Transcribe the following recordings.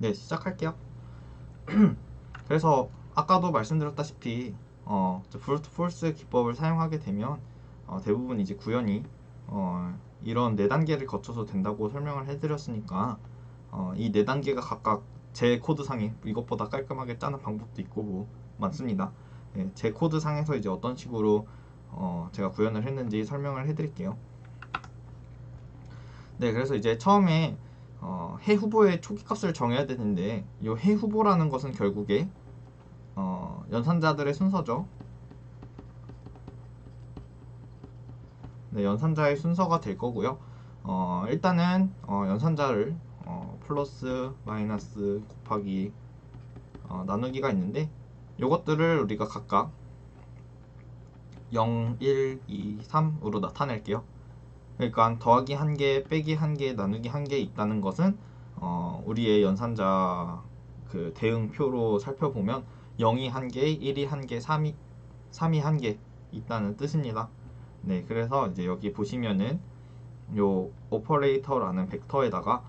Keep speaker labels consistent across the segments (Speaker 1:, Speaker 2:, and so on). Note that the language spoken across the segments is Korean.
Speaker 1: 네, 시작할게요. 그래서 아까도 말씀드렸다시피 브루트 폴스 기법을 사용하게 되면 대부분 이제 구현이 이런 네 단계를 거쳐서 된다고 설명을 해드렸으니까 이 네 단계가 각각 제 코드상에 이것보다 깔끔하게 짜는 방법도 있고 뭐 많습니다. 네, 제 코드상에서 이제 어떤 식으로 제가 구현을 했는지 설명을 해드릴게요. 네, 그래서 이제 처음에 해 후보의 초기 값을 정해야 되는데 이 해 후보라는 것은 결국에 연산자들의 순서죠. 네, 연산자의 순서가 될 거고요. 일단은 연산자를 플러스, 마이너스, 곱하기, 나누기가 있는데 요것들을 우리가 각각 0, 1, 2, 3으로 나타낼게요. 그러니까 더하기 1개, 빼기 1개, 나누기 1개 있다는 것은 우리의 연산자 그 대응표로 살펴보면 0이 1개, 1이 1개, 3이 1개 있다는 뜻입니다. 네, 그래서 이제 여기 보시면은 요 오퍼레이터라는 벡터에다가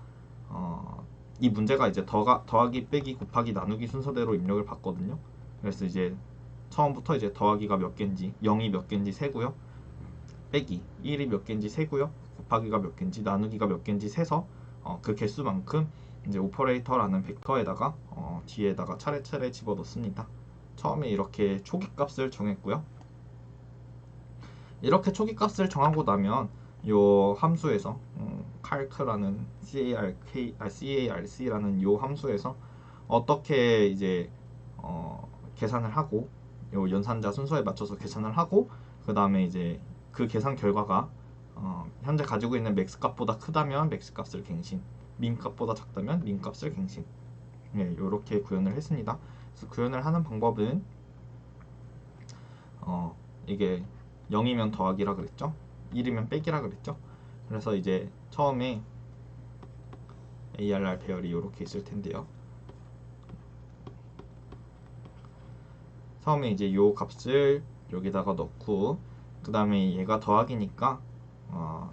Speaker 1: 이 문제가 이제 더하기, 빼기, 곱하기, 나누기 순서대로 입력을 받거든요. 그래서 이제 처음부터 이제 더하기가 몇 개인지, 0이 몇 개인지 세고요. 빼기 1이 몇 개인지 세고요. 곱하기가 몇 개인지, 나누기가 몇 개인지 세서 그 개수만큼 이제 오퍼레이터라는 벡터에다가 뒤에다가 차례차례 집어넣습니다. 처음에 이렇게 초기 값을 정했고요. 이렇게 초기 값을 정하고 나면 요 함수에서 calc라는 carc라는 요 함수에서 어떻게 이제 계산을 하고 요 연산자 순서에 맞춰서 계산을 하고 그 다음에 이제 그 계산 결과가 현재 가지고 있는 맥스 값보다 크다면 맥스 값을 갱신, 민 값보다 작다면 민 값을 갱신. 네, 이렇게 구현을 했습니다. 그래서 구현을 하는 방법은 이게 0이면 더하기라 그랬죠. 1이면 빼기라 그랬죠. 그래서 이제 처음에 ARR 배열이 이렇게 있을 텐데요. 처음에 이제 요 값을 여기다가 넣고 그 다음에 얘가 더하기니까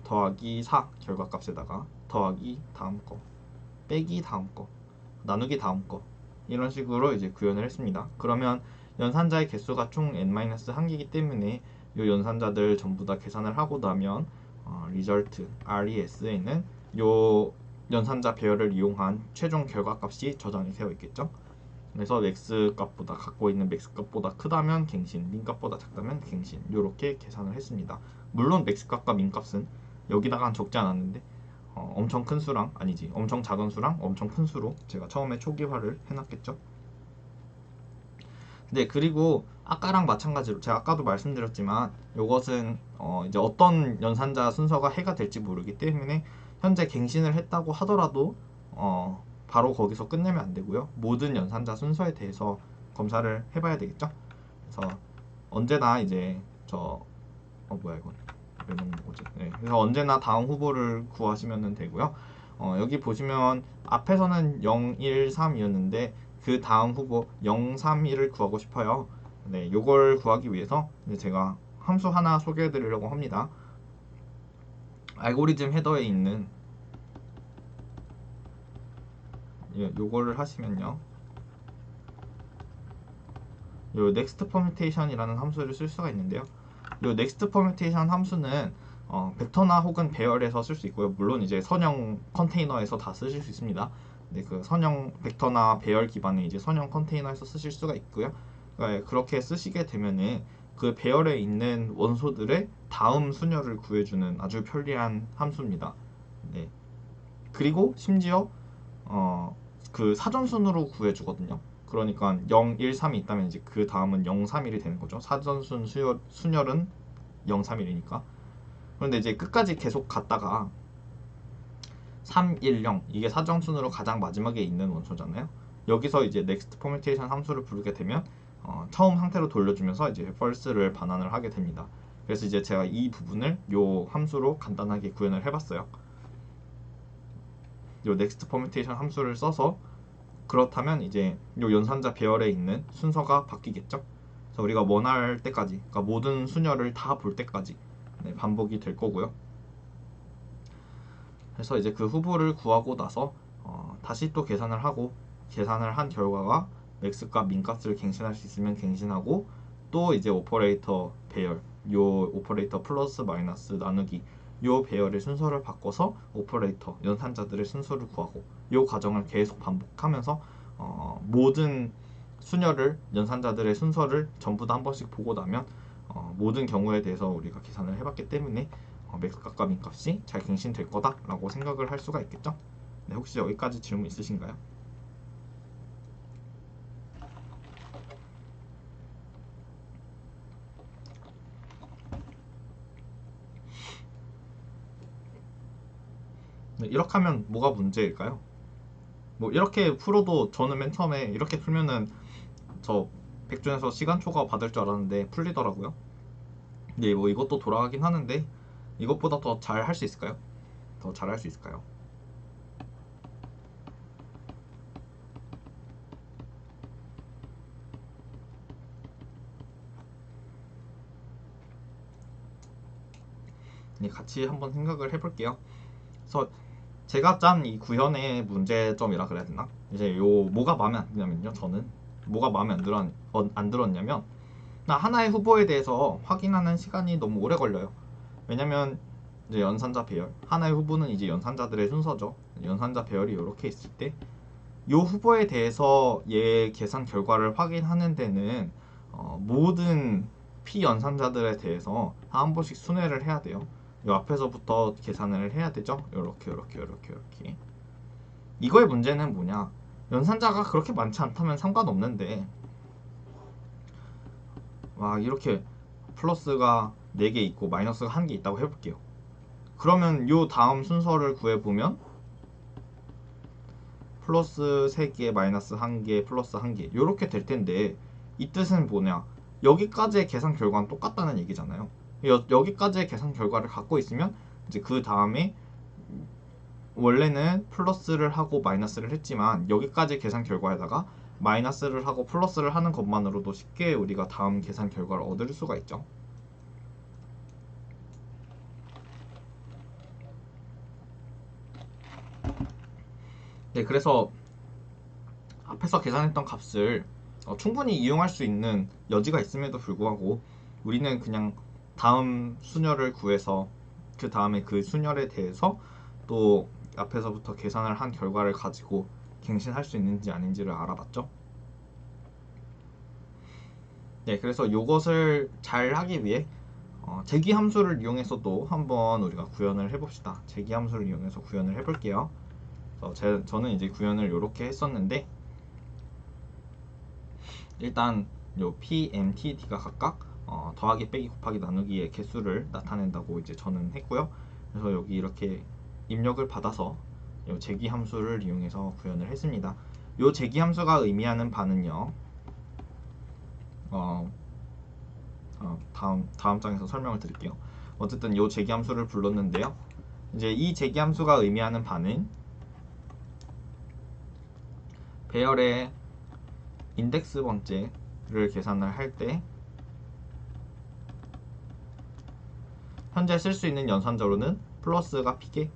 Speaker 1: 더하기 4 결과값에다가 더하기 다음 거, 빼기 다음 거, 나누기 다음 거 이런 식으로 이제 구현을 했습니다. 그러면 연산자의 개수가 총 n-1개이기 때문에 이 연산자들 전부 다 계산을 하고 나면 result RES에는 이 연산자 배열을 이용한 최종 결과값이 저장이 되어 있겠죠. 그래서 맥스 값보다 갖고 있는 맥스 값보다 크다면 갱신, 민 값보다 작다면 갱신 이렇게 계산을 했습니다. 물론 맥스 값과 민 값은 여기다가 적지 않았는데 엄청 큰 수랑 아니지 엄청 작은 수랑 엄청 큰 수로 제가 처음에 초기화를 해놨겠죠. 네, 그리고 아까랑 마찬가지로 제가 아까도 말씀드렸지만 이것은 이제 어떤 연산자 순서가 해가 될지 모르기 때문에 현재 갱신을 했다고 하더라도 바로 거기서 끝내면 안 되고요. 모든 연산자 순서에 대해서 검사를 해봐야 되겠죠. 그래서 언제나 이제 뭐야 이건 왜 넣는 거지? 네, 그래서 언제나 다음 후보를 구하시면 되고요. 여기 보시면 앞에서는 0, 1, 3이었는데 그 다음 후보 0, 3, 1을 구하고 싶어요. 네, 요걸 구하기 위해서 제가 함수 하나 소개해 드리려고 합니다. 알고리즘 헤더에 있는 요거를 하시면요. 요 next permutation이라는 함수를 쓸 수가 있는데요. 요 next permutation 함수는 벡터나 혹은 배열에서 쓸 수 있고요. 물론 이제 선형 컨테이너에서 다 쓰실 수 있습니다. 네, 그 선형 벡터나 배열 기반의 이제 선형 컨테이너에서 쓰실 수가 있고요. 그러니까 그렇게 쓰시게 되면은 그 배열에 있는 원소들의 다음 순열을 구해주는 아주 편리한 함수입니다. 네. 그리고 심지어 그 사전순으로 구해주거든요. 그러니까 0, 1, 3이 있다면 이제 그 다음은 0, 3, 1이 되는 거죠. 사전순 순열은 0, 3, 1이니까. 그런데 이제 끝까지 계속 갔다가 3, 1, 0 이게 사전순으로 가장 마지막에 있는 원소잖아요. 여기서 이제 next permutation 함수를 부르게 되면 처음 상태로 돌려주면서 이제 false를 반환을 하게 됩니다. 그래서 이제 제가 이 부분을 요 함수로 간단하게 구현을 해봤어요. 요 next permutation 함수를 써서 그렇다면 이제 요 연산자 배열에 있는 순서가 바뀌겠죠. 그래서 우리가 원할 때까지, 그러니까 모든 순열을 다 볼 때까지 반복이 될 거고요. 그래서 이제 그 후보를 구하고 나서 다시 또 계산을 하고 계산을 한 결과가 맥스값, 민값을 갱신할 수 있으면 갱신하고, 또 이제 오퍼레이터 배열, 요 오퍼레이터 플러스 마이너스 나누기 요 배열의 순서를 바꿔서 오퍼레이터 연산자들의 순서를 구하고, 요 과정을 계속 반복하면서 모든 수녀를 연산자들의 순서를 전부 다 한 번씩 보고 나면 모든 경우에 대해서 우리가 계산을 해봤기 때문에 맥스값과 민값이 잘 갱신될 거다라고 생각을 할 수가 있겠죠. 네, 혹시 여기까지 질문 있으신가요? 네, 이렇게 하면 뭐가 문제일까요? 뭐 이렇게 풀어도 저는 맨 처음에 이렇게 풀면은 저 백준에서 시간 초과 받을 줄 알았는데 풀리더라고요. 근데 뭐 이것도 돌아가긴 하는데 이것보다 더 잘 할 수 있을까요? 더 잘 할 수 있을까요? 네, 같이 한번 생각을 해볼게요. 그래서 제가 짠 이 구현의 문제점이라 그래야 되나? 이제 요 뭐가 마음에 안 드냐면요. 저는 뭐가 마음에 안 들었냐면 하나의 후보에 대해서 확인하는 시간이 너무 오래 걸려요. 왜냐면 이제 연산자 배열, 하나의 후보는 이제 연산자들의 순서죠. 연산자 배열이 이렇게 있을 때 이 후보에 대해서 얘 계산 결과를 확인하는 데는 모든 피연산자들에 대해서 한 번씩 순회를 해야 돼요. 이 앞에서부터 계산을 해야 되죠. 이렇게 이거의 문제는 뭐냐, 연산자가 그렇게 많지 않다면 상관없는데 막 이렇게 플러스가 4개 있고 마이너스가 1개 있다고 해볼게요. 그러면 요 다음 순서를 구해보면 플러스 3개, 마이너스 1개, 플러스 1개 요렇게 될 텐데, 이 뜻은 뭐냐, 여기까지의 계산 결과는 똑같다는 얘기잖아요. 여기까지의 계산 결과를 갖고 있으면 이제 그 다음에 원래는 플러스를 하고 마이너스를 했지만 여기까지 계산 결과에다가 마이너스를 하고 플러스를 하는 것만으로도 쉽게 우리가 다음 계산 결과를 얻을 수가 있죠. 네, 그래서 앞에서 계산했던 값을 충분히 이용할 수 있는 여지가 있음에도 불구하고 우리는 그냥 다음 수녀를 구해서 그 다음에 그 수녀에 대해서 또 앞에서부터 계산을 한 결과를 가지고 갱신할 수 있는지 아닌지를 알아봤죠. 네, 그래서 이것을 잘 하기 위해 제기 함수를 이용해서도 한번 우리가 구현을 해봅시다. 제기 함수를 이용해서 구현을 해볼게요. 저는 이제 구현을 이렇게 했었는데, 일단 요 PMTD가 각각 더하기, 빼기, 곱하기, 나누기의 개수를 나타낸다고 이제 저는 했고요. 그래서 여기 이렇게 입력을 받아서 요 제기 함수를 이용해서 구현을 했습니다. 요 제기 함수가 의미하는 바는요, 다음 장에서 설명을 드릴게요. 어쨌든 요 제기 함수를 불렀는데요. 이제 이 제기 함수가 의미하는 바는 배열의 인덱스 번째를 계산을 할 때 현재 쓸 수 있는 연산자로는 플러스가 p개,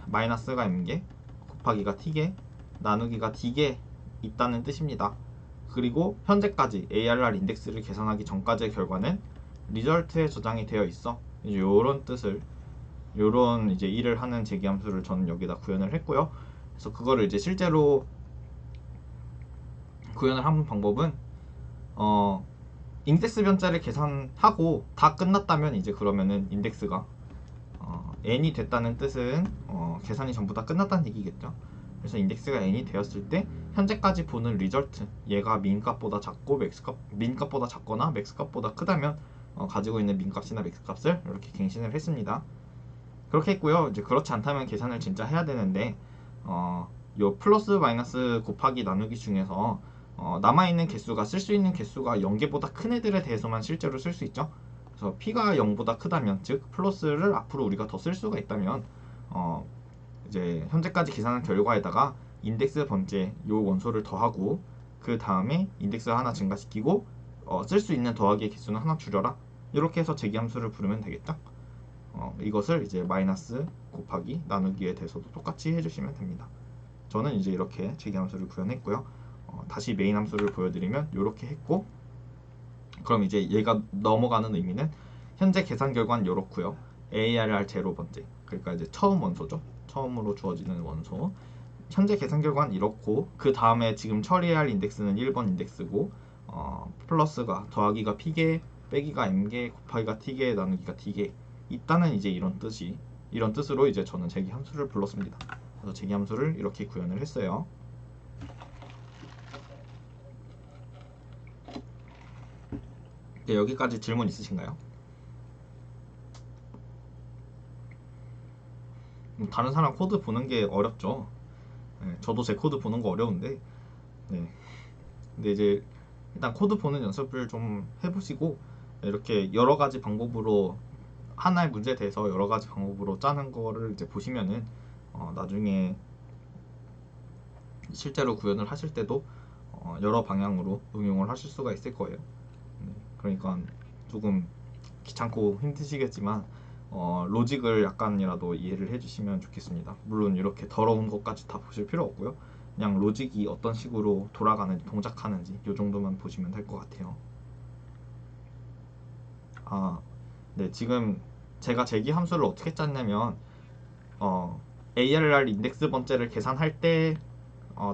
Speaker 1: 마이너스가 m개, 곱하기가 t개, 나누기가 d개 있다는 뜻입니다. 그리고 현재까지 ARR 인덱스를 계산하기 전까지의 결과는 리절트에 저장이 되어 있어. 이제 요런 뜻을, 요런 이제 일을 하는 제기함수를 저는 여기다 구현을 했고요. 그래서 그거를 이제 실제로 구현을 하는 방법은 인덱스 변자를 계산하고 다 끝났다면 이제 그러면은 인덱스가 n이 됐다는 뜻은 계산이 전부 다 끝났다는 얘기겠죠. 그래서 인덱스가 n이 되었을 때 현재까지 보는 리절트, 얘가 민값보다 작고 민값보다 작거나 맥스값보다 크다면 가지고 있는 민값이나 맥스값을 이렇게 갱신을 했습니다. 그렇게 했고요. 이제 그렇지 않다면 계산을 진짜 해야 되는데 요 플러스 마이너스 곱하기 나누기 중에서 남아있는 개수가, 쓸 수 있는 개수가 0개보다 큰 애들에 대해서만 실제로 쓸 수 있죠. 그래서 p가 0보다 크다면, 즉 플러스를 앞으로 우리가 더 쓸 수가 있다면 이제 현재까지 계산한 결과에다가 인덱스 번째 요 원소를 더하고 그 다음에 인덱스 하나 증가시키고 쓸 수 있는 더하기의 개수는 하나 줄여라, 이렇게 해서 제기함수를 부르면 되겠죠. 이것을 이제 마이너스 곱하기 나누기에 대해서도 똑같이 해주시면 됩니다. 저는 이제 이렇게 제기함수를 구현했고요. 다시 메인 함수를 보여드리면 이렇게 했고, 그럼 이제 얘가 넘어가는 의미는 현재 계산 결과는 이렇고요. ARR 0번째, 그러니까 이제 처음 원소죠. 처음으로 주어지는 원소. 현재 계산 결과는 이렇고, 그 다음에 지금 처리할 인덱스는 1번 인덱스고, 플러스가 더하기가 p개, 빼기가 m개, 곱하기가 t개, 나누기가 t개. 있다는 이제 이런 뜻으로 이제 저는 제기 함수를 불렀습니다. 그래서 제기 함수를 이렇게 구현을 했어요. 네, 여기까지 질문 있으신가요? 다른 사람 코드 보는 게 어렵죠. 네, 저도 제 코드 보는 거 어려운데, 네. 근데 이제 일단 코드 보는 연습을 좀 해보시고, 이렇게 여러 가지 방법으로 하나의 문제에 대해서 여러 가지 방법으로 짜는 거를 이제 보시면은 나중에 실제로 구현을 하실 때도 여러 방향으로 응용을 하실 수가 있을 거예요. 그러니까 조금 귀찮고 힘드시겠지만 로직을 약간이라도 이해를 해주시면 좋겠습니다. 물론 이렇게 더러운 것까지 다 보실 필요 없고요. 그냥 로직이 어떤 식으로 돌아가는지, 동작하는지 이 정도만 보시면 될 것 같아요. 네, 지금 제가 제기 함수를 어떻게 짰냐면 ARR 인덱스 번째를 계산할 때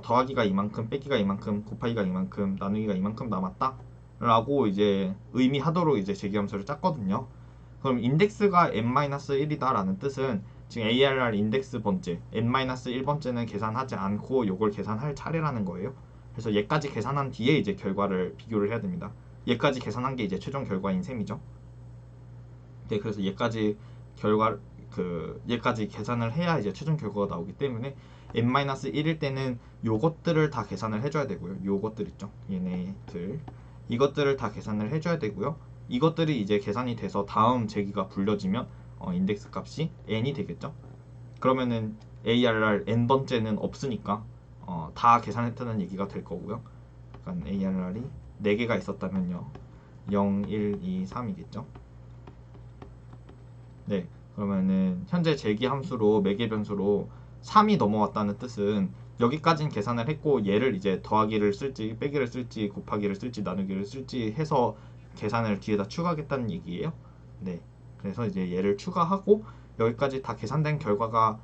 Speaker 1: 더하기가 이만큼, 빼기가 이만큼, 곱하기가 이만큼, 나누기가 이만큼 남았다 라고 이제 의미하도록 이제 제기 함수를 짰거든요. 그럼 인덱스가 n-1이다 라는 뜻은 지금 ARR 인덱스 번째, n-1번째는 계산하지 않고 요걸 계산할 차례라는 거예요. 그래서 얘까지 계산한 뒤에 이제 결과를 비교를 해야 됩니다. 얘까지 계산한 게 이제 최종 결과인 셈이죠. 네, 그래서 얘까지 계산을 해야 이제 최종 결과가 나오기 때문에 n-1일 때는 요것들을 다 계산을 해줘야 되고요. 요것들 있죠. 얘네들. 이것들을 다 계산을 해줘야 되고요. 이것들이 이제 계산이 돼서 다음 제기가 불려지면 인덱스 값이 n이 되겠죠. 그러면은 ARR n번째는 없으니까 다 계산했다는 얘기가 될 거고요. 그러니까 ARR이 4개가 있었다면요. 0, 1, 2, 3이겠죠. 네, 그러면은 현재 제기 함수로 매개 변수로 3이 넘어왔다는 뜻은 여기까지는 계산을 했고 얘를 이제 더하기를 쓸지 빼기를 쓸지 곱하기를 쓸지 나누기를 쓸지 해서 계산을 뒤에다 추가하겠다는 얘기예요. 네, 그래서 이제 얘를 추가하고 여기까지 다 계산된 결과가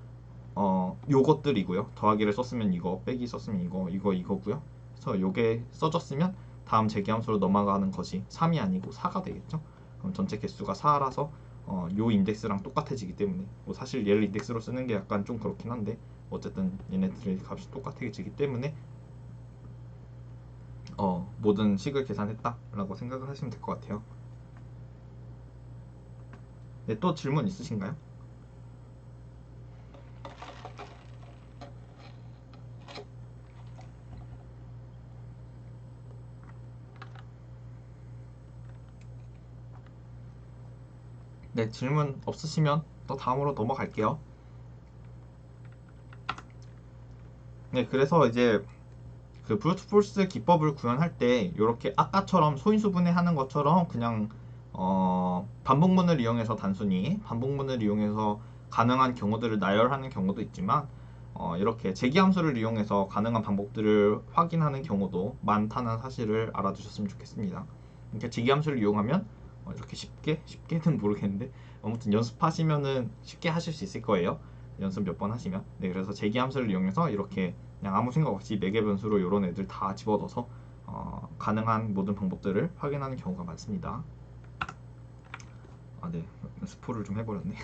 Speaker 1: 요것들이고요. 더하기를 썼으면 이거, 빼기 썼으면 이거고요. 그래서 요게 써졌으면 다음 제기 함수로 넘어가는 것이 3이 아니고 4가 되겠죠. 그럼 전체 개수가 4라서 요 인덱스랑 똑같아지기 때문에 사실 얘를 인덱스로 쓰는 게 약간 좀 그렇긴 한데 어쨌든 얘네들의 값이 똑같아지기 때문에 모든 식을 계산했다라고 생각을 하시면 될 것 같아요. 네, 또 질문 있으신가요? 네, 질문 없으시면 또 다음으로 넘어갈게요. 네, 그래서 이제 그 브루트 포스 기법을 구현할 때 이렇게 아까처럼 소인수분해 하는 것처럼 그냥 반복문을 이용해서 단순히 반복문을 이용해서 가능한 경우들을 나열하는 경우도 있지만 이렇게 제기함수를 이용해서 가능한 방법들을 확인하는 경우도 많다는 사실을 알아두셨으면 좋겠습니다. 이렇게 제기함수를 이용하면 이렇게 쉽게는 모르겠는데 아무튼 연습하시면은 쉽게 하실 수 있을 거예요. 연습 몇 번 하시면. 네, 그래서 제기함수를 이용해서 이렇게 그냥 아무 생각 없이 매개 변수로 이런 애들 다 집어넣어서 가능한 모든 방법들을 확인하는 경우가 많습니다. 네, 스포를 좀 해버렸네. 네,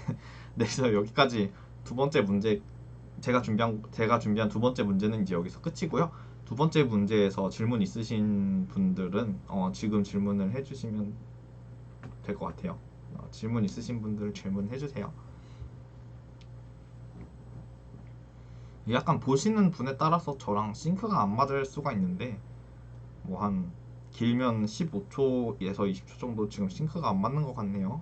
Speaker 1: 그래서 여기까지 두 번째 문제 제가 준비한 두 번째 문제는 이제 여기서 끝이고요. 두 번째 문제에서 질문 있으신 분들은 지금 질문을 해주시면 될 것 같아요. 질문 있으신 분들 질문해 주세요. 약간 보시는 분에 따라서 저랑 싱크가 안 맞을 수가 있는데 뭐 한 길면 15초에서 20초 정도 지금 싱크가 안 맞는 것 같네요.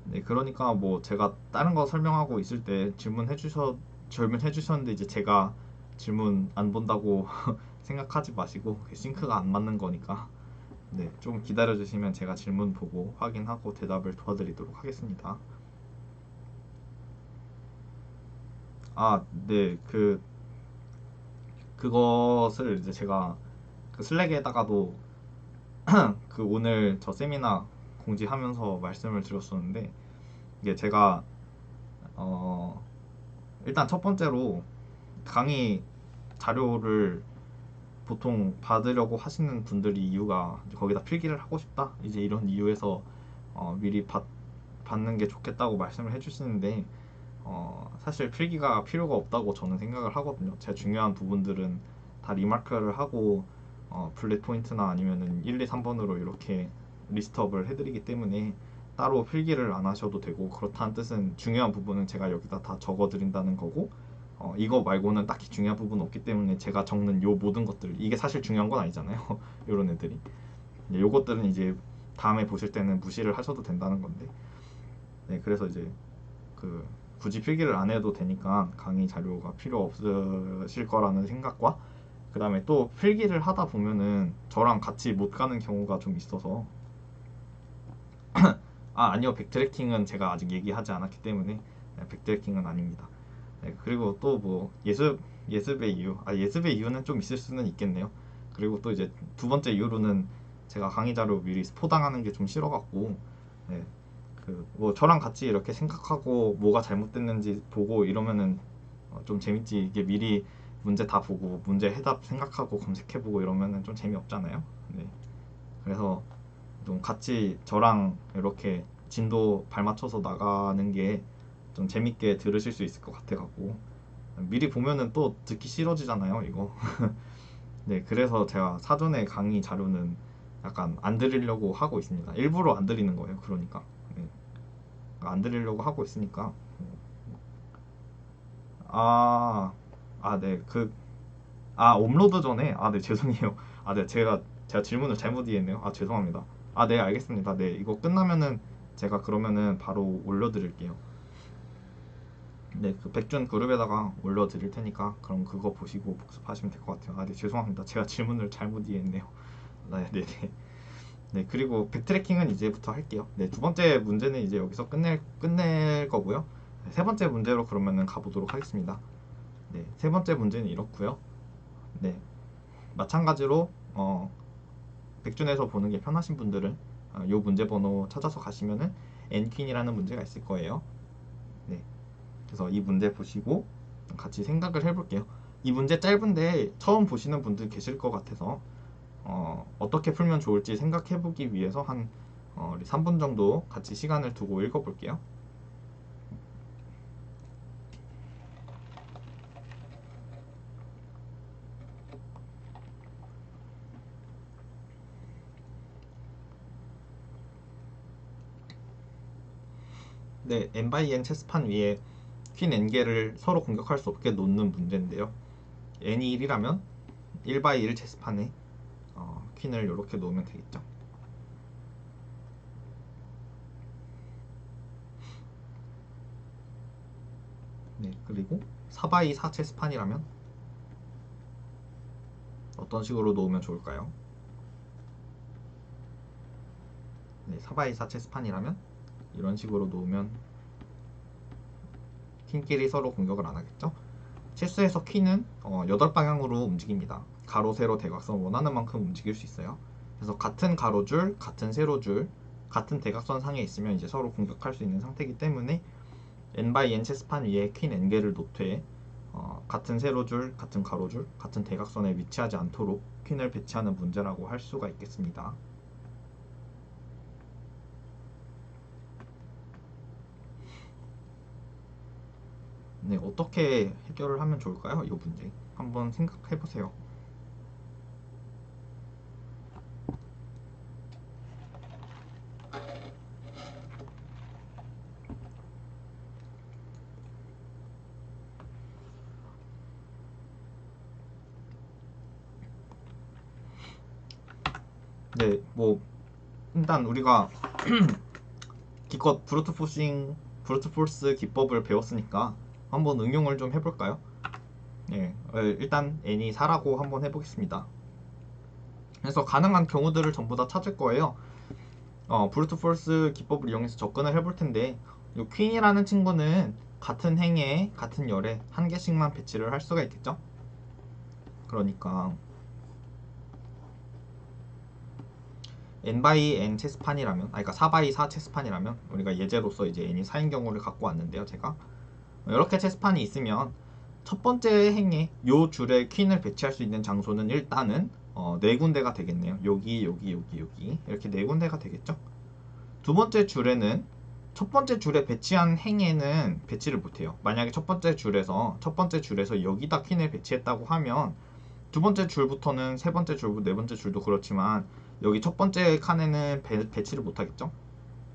Speaker 1: 네, 그러니까 뭐 제가 다른 거 설명하고 있을 때 질문해 주셨는데 이제 제가 질문 안 본다고 생각하지 마시고 싱크가 안 맞는 거니까 네, 좀 기다려 주시면 제가 질문 보고 확인하고 대답을 도와드리도록 하겠습니다. 네, 그것을 이제 제가 그 슬랙에다가도 그 오늘 저 세미나 공지하면서 말씀을 드렸었는데, 이게 제가 일단 첫 번째로 강의 자료를 보통 받으려고 하시는 분들이 이유가 거기다 필기를 하고 싶다 이제 이런 이유에서 미리 받는 게 좋겠다고 말씀을 해주시는데, 사실 필기가 필요가 없다고 저는 생각을 하거든요. 제 중요한 부분들은 다 리마크를 하고 블렛 포인트나 아니면은 1, 2, 3번으로 이렇게 리스트업을 해드리기 때문에 따로 필기를 안 하셔도 되고, 그렇다는 뜻은 중요한 부분은 제가 여기다 다 적어드린다는 거고, 이거 말고는 딱히 중요한 부분은 없기 때문에 제가 적는 요 모든 것들, 이게 사실 중요한 건 아니잖아요. 요런 애들이. 요것들은 이제 다음에 보실 때는 무시를 하셔도 된다는 건데, 네, 그래서 이제 그 굳이 필기를 안 해도 되니까 강의 자료가 필요 없으실 거라는 생각과, 그 다음에 또 필기를 하다 보면은 저랑 같이 못 가는 경우가 좀 있어서 아니요, 백트래킹은 제가 아직 얘기하지 않았기 때문에 백트래킹은 아닙니다. 네, 그리고 또 뭐 예습의 이유, 예습의 이유는 좀 있을 수는 있겠네요. 그리고 또 이제 두 번째 이유로는 제가 강의 자료 미리 스포당하는 게 좀 싫어갖고, 네, 그 뭐 저랑 같이 이렇게 생각하고 뭐가 잘못됐는지 보고 이러면은 좀 재밌지. 이게 미리 문제 다 보고 문제 해답 생각하고 검색해보고 이러면은 좀 재미없잖아요. 네, 그래서 좀 같이 저랑 이렇게 진도 발맞춰서 나가는 게 좀 재밌게 들으실 수 있을 것 같아갖고, 미리 보면은 또 듣기 싫어지잖아요, 이거. 네, 그래서 제가 사전에 강의 자료는 약간 안 드리려고 하고 있습니다. 일부러 안 드리는 거예요, 그러니까. 네, 안 드리려고 하고 있으니까. 아, 네, 업로드 전에, 네, 죄송해요. 네, 제가 질문을 잘못 이해했네요. 죄송합니다. 네, 알겠습니다. 네, 이거 끝나면은 제가 그러면은 바로 올려드릴게요. 네, 그 백준 그룹에다가 올려드릴 테니까 그럼 그거 보시고 복습하시면 될 것 같아요. 네, 죄송합니다. 제가 질문을 잘못 이해했네요. 네. 네, 그리고 백트래킹은 이제부터 할게요. 네, 두 번째 문제는 이제 여기서 끝낼 거고요. 네, 세 번째 문제로 그러면은 가보도록 하겠습니다. 네, 세 번째 문제는 이렇고요. 네, 마찬가지로 백준에서 보는 게 편하신 분들은 요 문제 번호 찾아서 가시면은 n퀸이라는 문제가 있을 거예요. 네, 그래서 이 문제 보시고 같이 생각을 해볼게요. 이 문제 짧은데 처음 보시는 분들 계실 것 같아서 어떻게 풀면 좋을지 생각해보기 위해서 한 3분 정도 같이 시간을 두고 읽어볼게요. 네, n/n 체스판 위에 퀸 n개를 서로 공격할 수 없게 놓는 문제인데요. n이 1이라면 1/1 체스판에 퀸을 이렇게 놓으면 되겠죠. 네, 그리고 4/4 체스판이라면 어떤 식으로 놓으면 좋을까요? 네, 4/4 체스판이라면 이런 식으로 놓으면 퀸끼리 서로 공격을 안 하겠죠. 체스에서 퀸은 8방향으로 움직입니다. 가로, 세로, 대각선 원하는 만큼 움직일 수 있어요. 그래서 같은 가로줄, 같은 세로줄, 같은 대각선 상에 있으면 이제 서로 공격할 수 있는 상태이기 때문에 n/n 체스판 위에 퀸 n개를 놓되 같은 세로줄, 같은 가로줄, 같은 대각선에 위치하지 않도록 퀸을 배치하는 문제라고 할 수가 있겠습니다. 네, 어떻게 해결을 하면 좋을까요? 이 문제 한번 생각해 보세요. 네, 뭐 일단 우리가 기껏 브루트포스 기법을 배웠으니까 한번 응용을 좀 해볼까요? 네, 일단 n이 4라고 한번 해보겠습니다. 그래서 가능한 경우들을 전부 다 찾을 거예요. 브루트포스 기법을 이용해서 접근을 해볼 텐데, 이 퀸이라는 친구는 같은 행에 같은 열에 한 개씩만 배치를 할 수가 있겠죠. 그러니까 n/n 체스판이라면, 그러니까 4x4 체스판이라면 우리가 예제로서 이제 n이 4인 경우를 갖고 왔는데요. 제가 이렇게 체스판이 있으면 첫 번째 행에 요 줄에 퀸을 배치할 수 있는 장소는 일단은 네 군데가 되겠네요. 여기 이렇게 네 군데가 되겠죠. 두 번째 줄에는 첫 번째 줄에 배치한 행에는 배치를 못해요. 만약에 첫 번째 줄에서 여기다 퀸을 배치했다고 하면 두 번째 줄부터는 세 번째 줄부 네 번째 줄도 그렇지만 여기 첫 번째 칸에는 배치를 못하겠죠.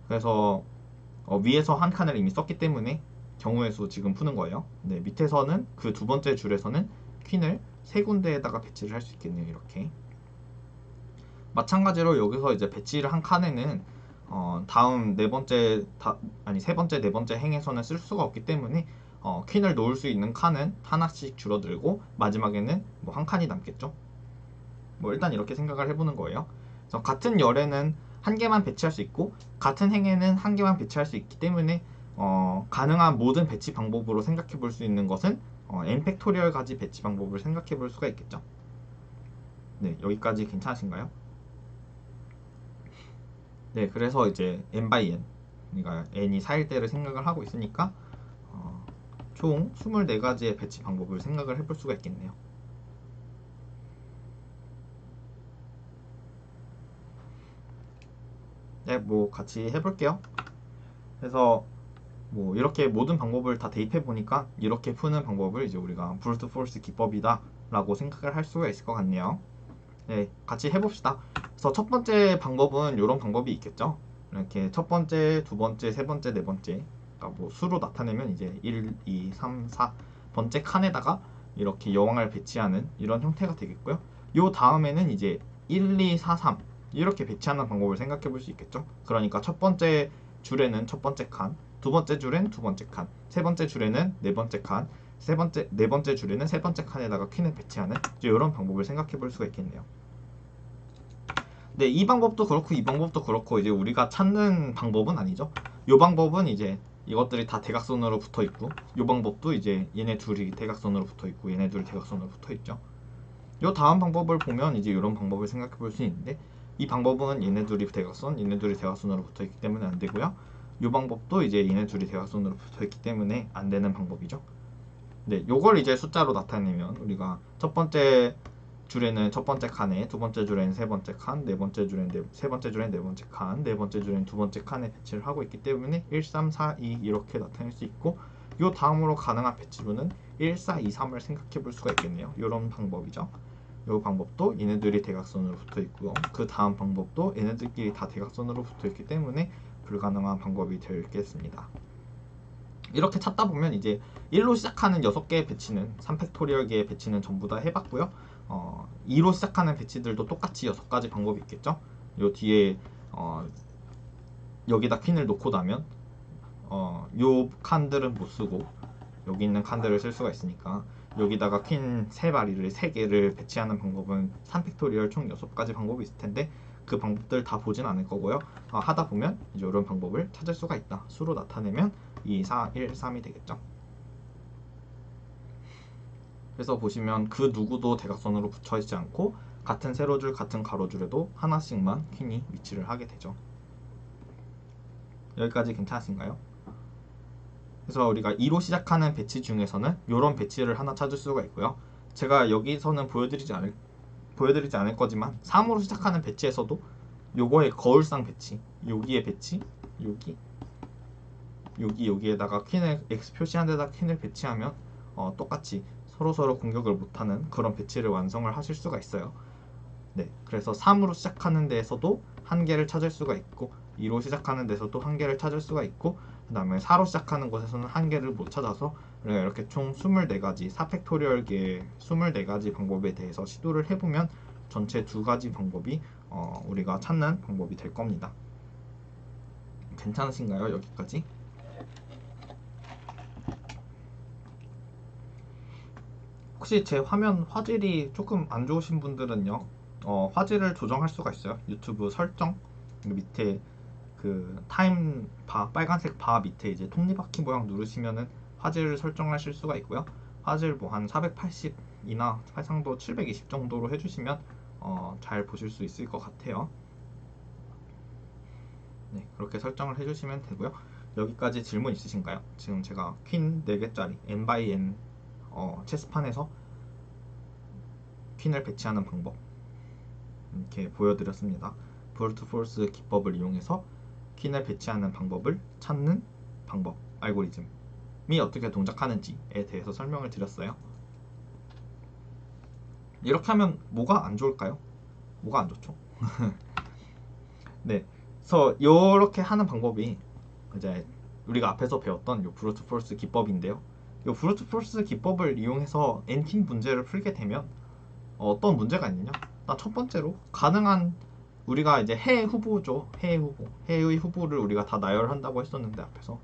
Speaker 1: 그래서 위에서 한 칸을 이미 썼기 때문에 경우의 수 지금 푸는 거예요. 네, 밑에서는 그 두 번째 줄에서는 퀸을 세 군데에다가 배치를 할 수 있겠네요. 이렇게. 마찬가지로 여기서 이제 배치를 한 칸에는 다음 세 번째, 네 번째 행에서는 쓸 수가 없기 때문에 퀸을 놓을 수 있는 칸은 하나씩 줄어들고 마지막에는 뭐 한 칸이 남겠죠. 뭐 일단 이렇게 생각을 해보는 거예요. 그래서 같은 열에는 한 개만 배치할 수 있고 같은 행에는 한 개만 배치할 수 있기 때문에 가능한 모든 배치 방법으로 생각해 볼 수 있는 것은 n 팩토리얼 가지 배치 방법을 생각해 볼 수가 있겠죠. 네, 여기까지 괜찮으신가요? 네, 그래서 이제 n/n, 그러니까 n이 4일 때를 생각을 하고 있으니까 총 24가지의 배치 방법을 생각을 해볼 수가 있겠네요. 네, 뭐 같이 해볼게요. 그래서 뭐 이렇게 모든 방법을 다 대입해 보니까 이렇게 푸는 방법을 이제 우리가 브루트 포스 기법이다 라고 생각을 할 수가 있을 것 같네요. 네, 같이 해봅시다. 그래서 첫 번째 방법은 이런 방법이 있겠죠. 이렇게 첫 번째, 두 번째, 세 번째, 네 번째, 그러니까 뭐 수로 나타내면 이제 1, 2, 3, 4 번째 칸에다가 이렇게 여왕을 배치하는 이런 형태가 되겠고요. 요 다음에는 이제 1, 2, 4, 3 이렇게 배치하는 방법을 생각해 볼 수 있겠죠. 그러니까 첫 번째 줄에는 첫 번째 칸, 두 번째 줄엔 두 번째 칸, 세 번째 줄에는 네 번째 칸, 네 번째 줄에는 세 번째 칸에다가 퀸을 배치하는 이런 방법을 생각해 볼 수가 있겠네요. 네, 이 방법도 그렇고 이 방법도 그렇고 이제 우리가 찾는 방법은 아니죠. 이 방법은 이제 이것들이 다 대각선으로 붙어 있고 이 방법도 이제 얘네 둘이 대각선으로 붙어 있고 얘네 둘이 대각선으로 붙어 있죠. 이 다음 방법을 보면 이제 이런 방법을 생각해 볼 수 있는데 이 방법은 얘네 둘이 대각선, 얘네 둘이 대각선으로 붙어 있기 때문에 안 되고요. 이 방법도 이제 얘네 둘이 대각선으로 붙어 있기 때문에 안 되는 방법이죠. 네, 요걸 이제 숫자로 나타내면 우리가 첫 번째 줄에는 첫 번째 칸에, 두 번째 줄에는 세 번째 칸, 네 번째 줄에는 세 번째 줄에는 네 번째 칸, 네 번째 줄에는 두 번째 칸에 배치를 하고 있기 때문에 1, 3, 4, 2 이렇게 나타낼 수 있고 요 다음으로 가능한 배치로는 1, 4, 2, 3을 생각해 볼 수가 있겠네요. 이런 방법이죠. 이 방법도 얘네들이 대각선으로 붙어 있고요. 그 다음 방법도 얘네들끼리 다 대각선으로 붙어 있기 때문에 불가능한 방법이 되겠습니다. 이렇게 찾다 보면 이제 1로 시작하는 6개의 배치는 3팩토리얼계의 배치는 전부 다 해봤고요. 2로 시작하는 배치들도 똑같이 6가지 방법이 있겠죠. 요 뒤에 여기다 퀸을 놓고 나면 요 칸들은 못 쓰고 여기 있는 칸들을 쓸 수가 있으니까 여기다가 퀸 3개를 배치하는 방법은 3팩토리얼 총 6가지 방법이 있을 텐데 그 방법들 다 보진 않을 거고요. 하다 보면 이제 이런 방법을 찾을 수가 있다. 수로 나타내면 2, 4, 1, 3이 되겠죠. 그래서 보시면 그 누구도 대각선으로 붙여 있지 않고 같은 세로줄, 같은 가로줄에도 하나씩만 퀸이 위치를 하게 되죠. 여기까지 괜찮으신가요? 그래서 우리가 2로 시작하는 배치 중에서는 이런 배치를 하나 찾을 수가 있고요. 제가 여기서는 보여드리지 않을 거지만 3으로 시작하는 배치에서도 요거의 거울상 배치, 여기에 배치, 여기에다가 퀸을 X 표시한 데다 퀸을 배치하면 똑같이 서로서로 공격을 못하는 그런 배치를 완성을 하실 수가 있어요. 네, 그래서 3으로 시작하는 데에서도 한 개를 찾을 수가 있고 2로 시작하는 데서도 한 개를 찾을 수가 있고 그 다음에 4로 시작하는 곳에서는 한 개를 못 찾아서 우리가 이렇게 총 24가지 4팩토리얼계의 24가지 방법에 대해서 시도를 해보면 전체 2가지 방법이 우리가 찾는 방법이 될 겁니다. 괜찮으신가요? 여기까지? 혹시 제 화면 화질이 조금 안 좋으신 분들은요, 화질을 조정할 수가 있어요. 유튜브 설정 밑에 그 타임 바, 빨간색 바 밑에 이제 톱니바퀴 모양 누르시면은 화질을 설정하실 수가 있고요. 화질 뭐 한 480 700이나 해상도 720 정도로 해주시면 잘 보실 수 있을 것 같아요. 네, 그렇게 설정을 해주시면 되고요. 여기까지 질문 있으신가요? 지금 제가 퀸 4개짜리 N by N 체스판에서 퀸을 배치하는 방법 이렇게 보여드렸습니다. 브루트 포스 기법을 이용해서 퀸을 배치하는 방법을 찾는 방법, 알고리즘이 어떻게 동작하는지에 대해서 설명을 드렸어요. 이렇게 하면 뭐가 안 좋을까요? 뭐가 안 좋죠? 네, 그래서 이렇게 하는 방법이 이제 우리가 앞에서 배웠던 요 브루트 포스 기법인데요. 요 브루트 포스 기법을 이용해서 엔킹 문제를 풀게 되면 어떤 문제가 있느냐? 첫 번째로 가능한 우리가 이제 해 후보죠. 해의 후보를 우리가 다 나열한다고 했었는데 앞에서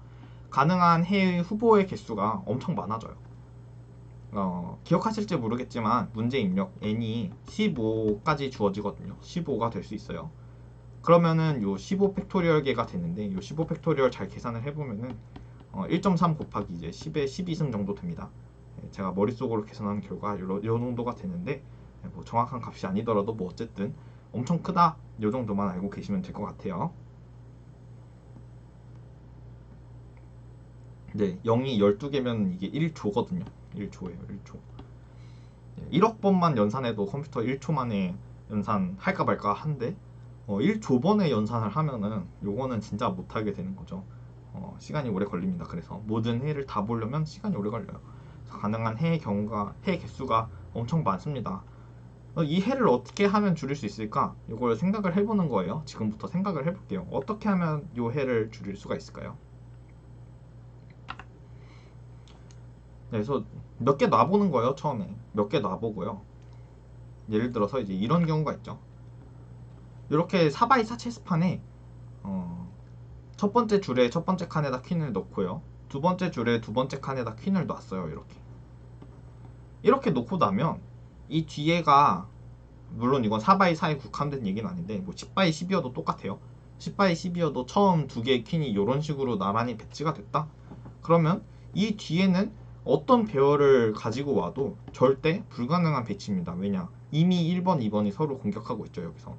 Speaker 1: 가능한 해의 후보의 개수가 엄청 많아져요. 기억하실지 모르겠지만 문제 입력 n이 15까지 주어지거든요. 15가 될 수 있어요. 그러면은 요 15 팩토리얼계가 되는데 요 15 팩토리얼 잘 계산을 해보면은 1.3 곱하기 이제 10의 12승 정도 됩니다. 제가 머릿속으로 계산한 결과 요 정도가 되는데 뭐 정확한 값이 아니더라도 뭐 어쨌든 엄청 크다 요 정도만 알고 계시면 될 것 같아요. 네, 0이 12개면 이게 1조거든요. 1조예요, 1조. 1억 번만 연산해도 컴퓨터 1초 만에 연산할까 말까 한데 1조 번의 연산을 하면은 요거는 진짜 못하게 되는 거죠. 시간이 오래 걸립니다. 그래서 모든 해를 다 보려면 시간이 오래 걸려요. 가능한 해의 경우가 해 개수가 엄청 많습니다. 이 해를 어떻게 하면 줄일 수 있을까? 이걸 생각을 해보는 거예요. 지금부터 생각을 해볼게요. 어떻게 하면 이 해를 줄일 수가 있을까요? 네, 그래서 몇 개 놔보는 거예요. 처음에 몇 개 놔보고요. 예를 들어서 이제 이런 경우가 있죠. 이렇게 4x4 체스판에 첫 번째 줄에 첫 번째 칸에다 퀸을 넣고요. 두 번째 줄에 두 번째 칸에다 퀸을 놨어요. 이렇게 놓고 나면 이 뒤에가 물론 이건 4x4에 국한된 얘기는 아닌데 뭐 10x10이어도 똑같아요. 10x10이어도 처음 두 개의 퀸이 이런 식으로 나란히 배치가 됐다. 그러면 이 뒤에는 어떤 배열을 가지고 와도 절대 불가능한 배치입니다. 왜냐? 이미 1번, 2번이 서로 공격하고 있죠. 여기서.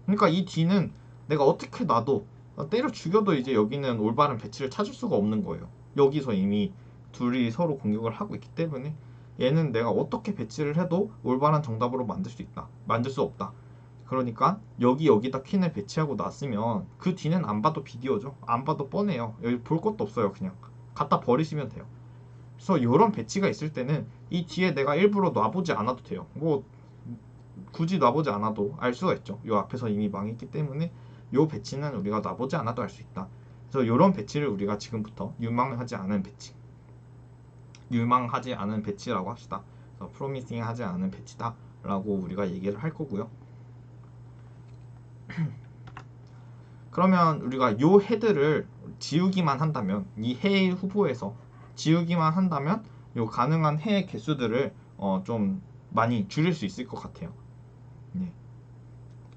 Speaker 1: 그러니까 이 뒤는 내가 어떻게 놔도 때려 죽여도 이제 여기는 올바른 배치를 찾을 수가 없는 거예요. 여기서 이미 둘이 서로 공격을 하고 있기 때문에 얘는 내가 어떻게 배치를 해도 올바른 정답으로 만들 수 있다. 만들 수 없다. 그러니까 여기다 퀸을 배치하고 놨으면 그 뒤는 안 봐도 비디오죠. 안 봐도 뻔해요. 여기 볼 것도 없어요. 그냥 갖다 버리시면 돼요. 그래서 이런 배치가 있을 때는 이 뒤에 내가 일부러 놔보지 않아도 돼요. 뭐 굳이 놔보지 않아도 알 수가 있죠. 요 앞에서 이미 망했기 때문에 요 배치는 우리가 놔보지 않아도 알 수 있다. 그래서 이런 배치를 우리가 지금부터 유망하지 않은 배치라고 합시다. 그래서 프로미싱하지 않은 배치다 라고 우리가 얘기를 할 거고요. 그러면 우리가 요 헤드를 지우기만 한다면 이 해의 후보에서 지우기만 한다면 요 가능한 해의 개수들을 좀 많이 줄일 수 있을 것 같아요. 네,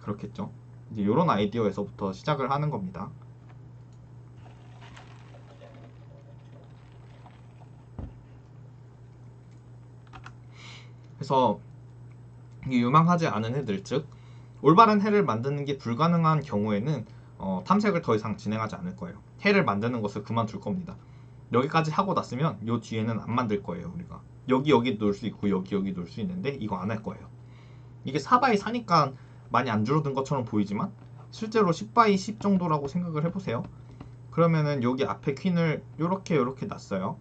Speaker 1: 그렇겠죠. 이제 이런 아이디어에서부터 시작을 하는 겁니다. 그래서 유망하지 않은 해들, 즉 올바른 해를 만드는 게 불가능한 경우에는 탐색을 더 이상 진행하지 않을 거예요. 해를 만드는 것을 그만둘 겁니다. 여기까지 하고 났으면 요 뒤에는 안 만들 거예요. 우리가 여기 놓을 수 있고 여기 놓을 수 있는데 이거 안 할 거예요. 이게 4x4니까 많이 안 줄어든 것처럼 보이지만 실제로 10x10 정도라고 생각을 해보세요. 그러면은 여기 앞에 퀸을 요렇게 놨어요.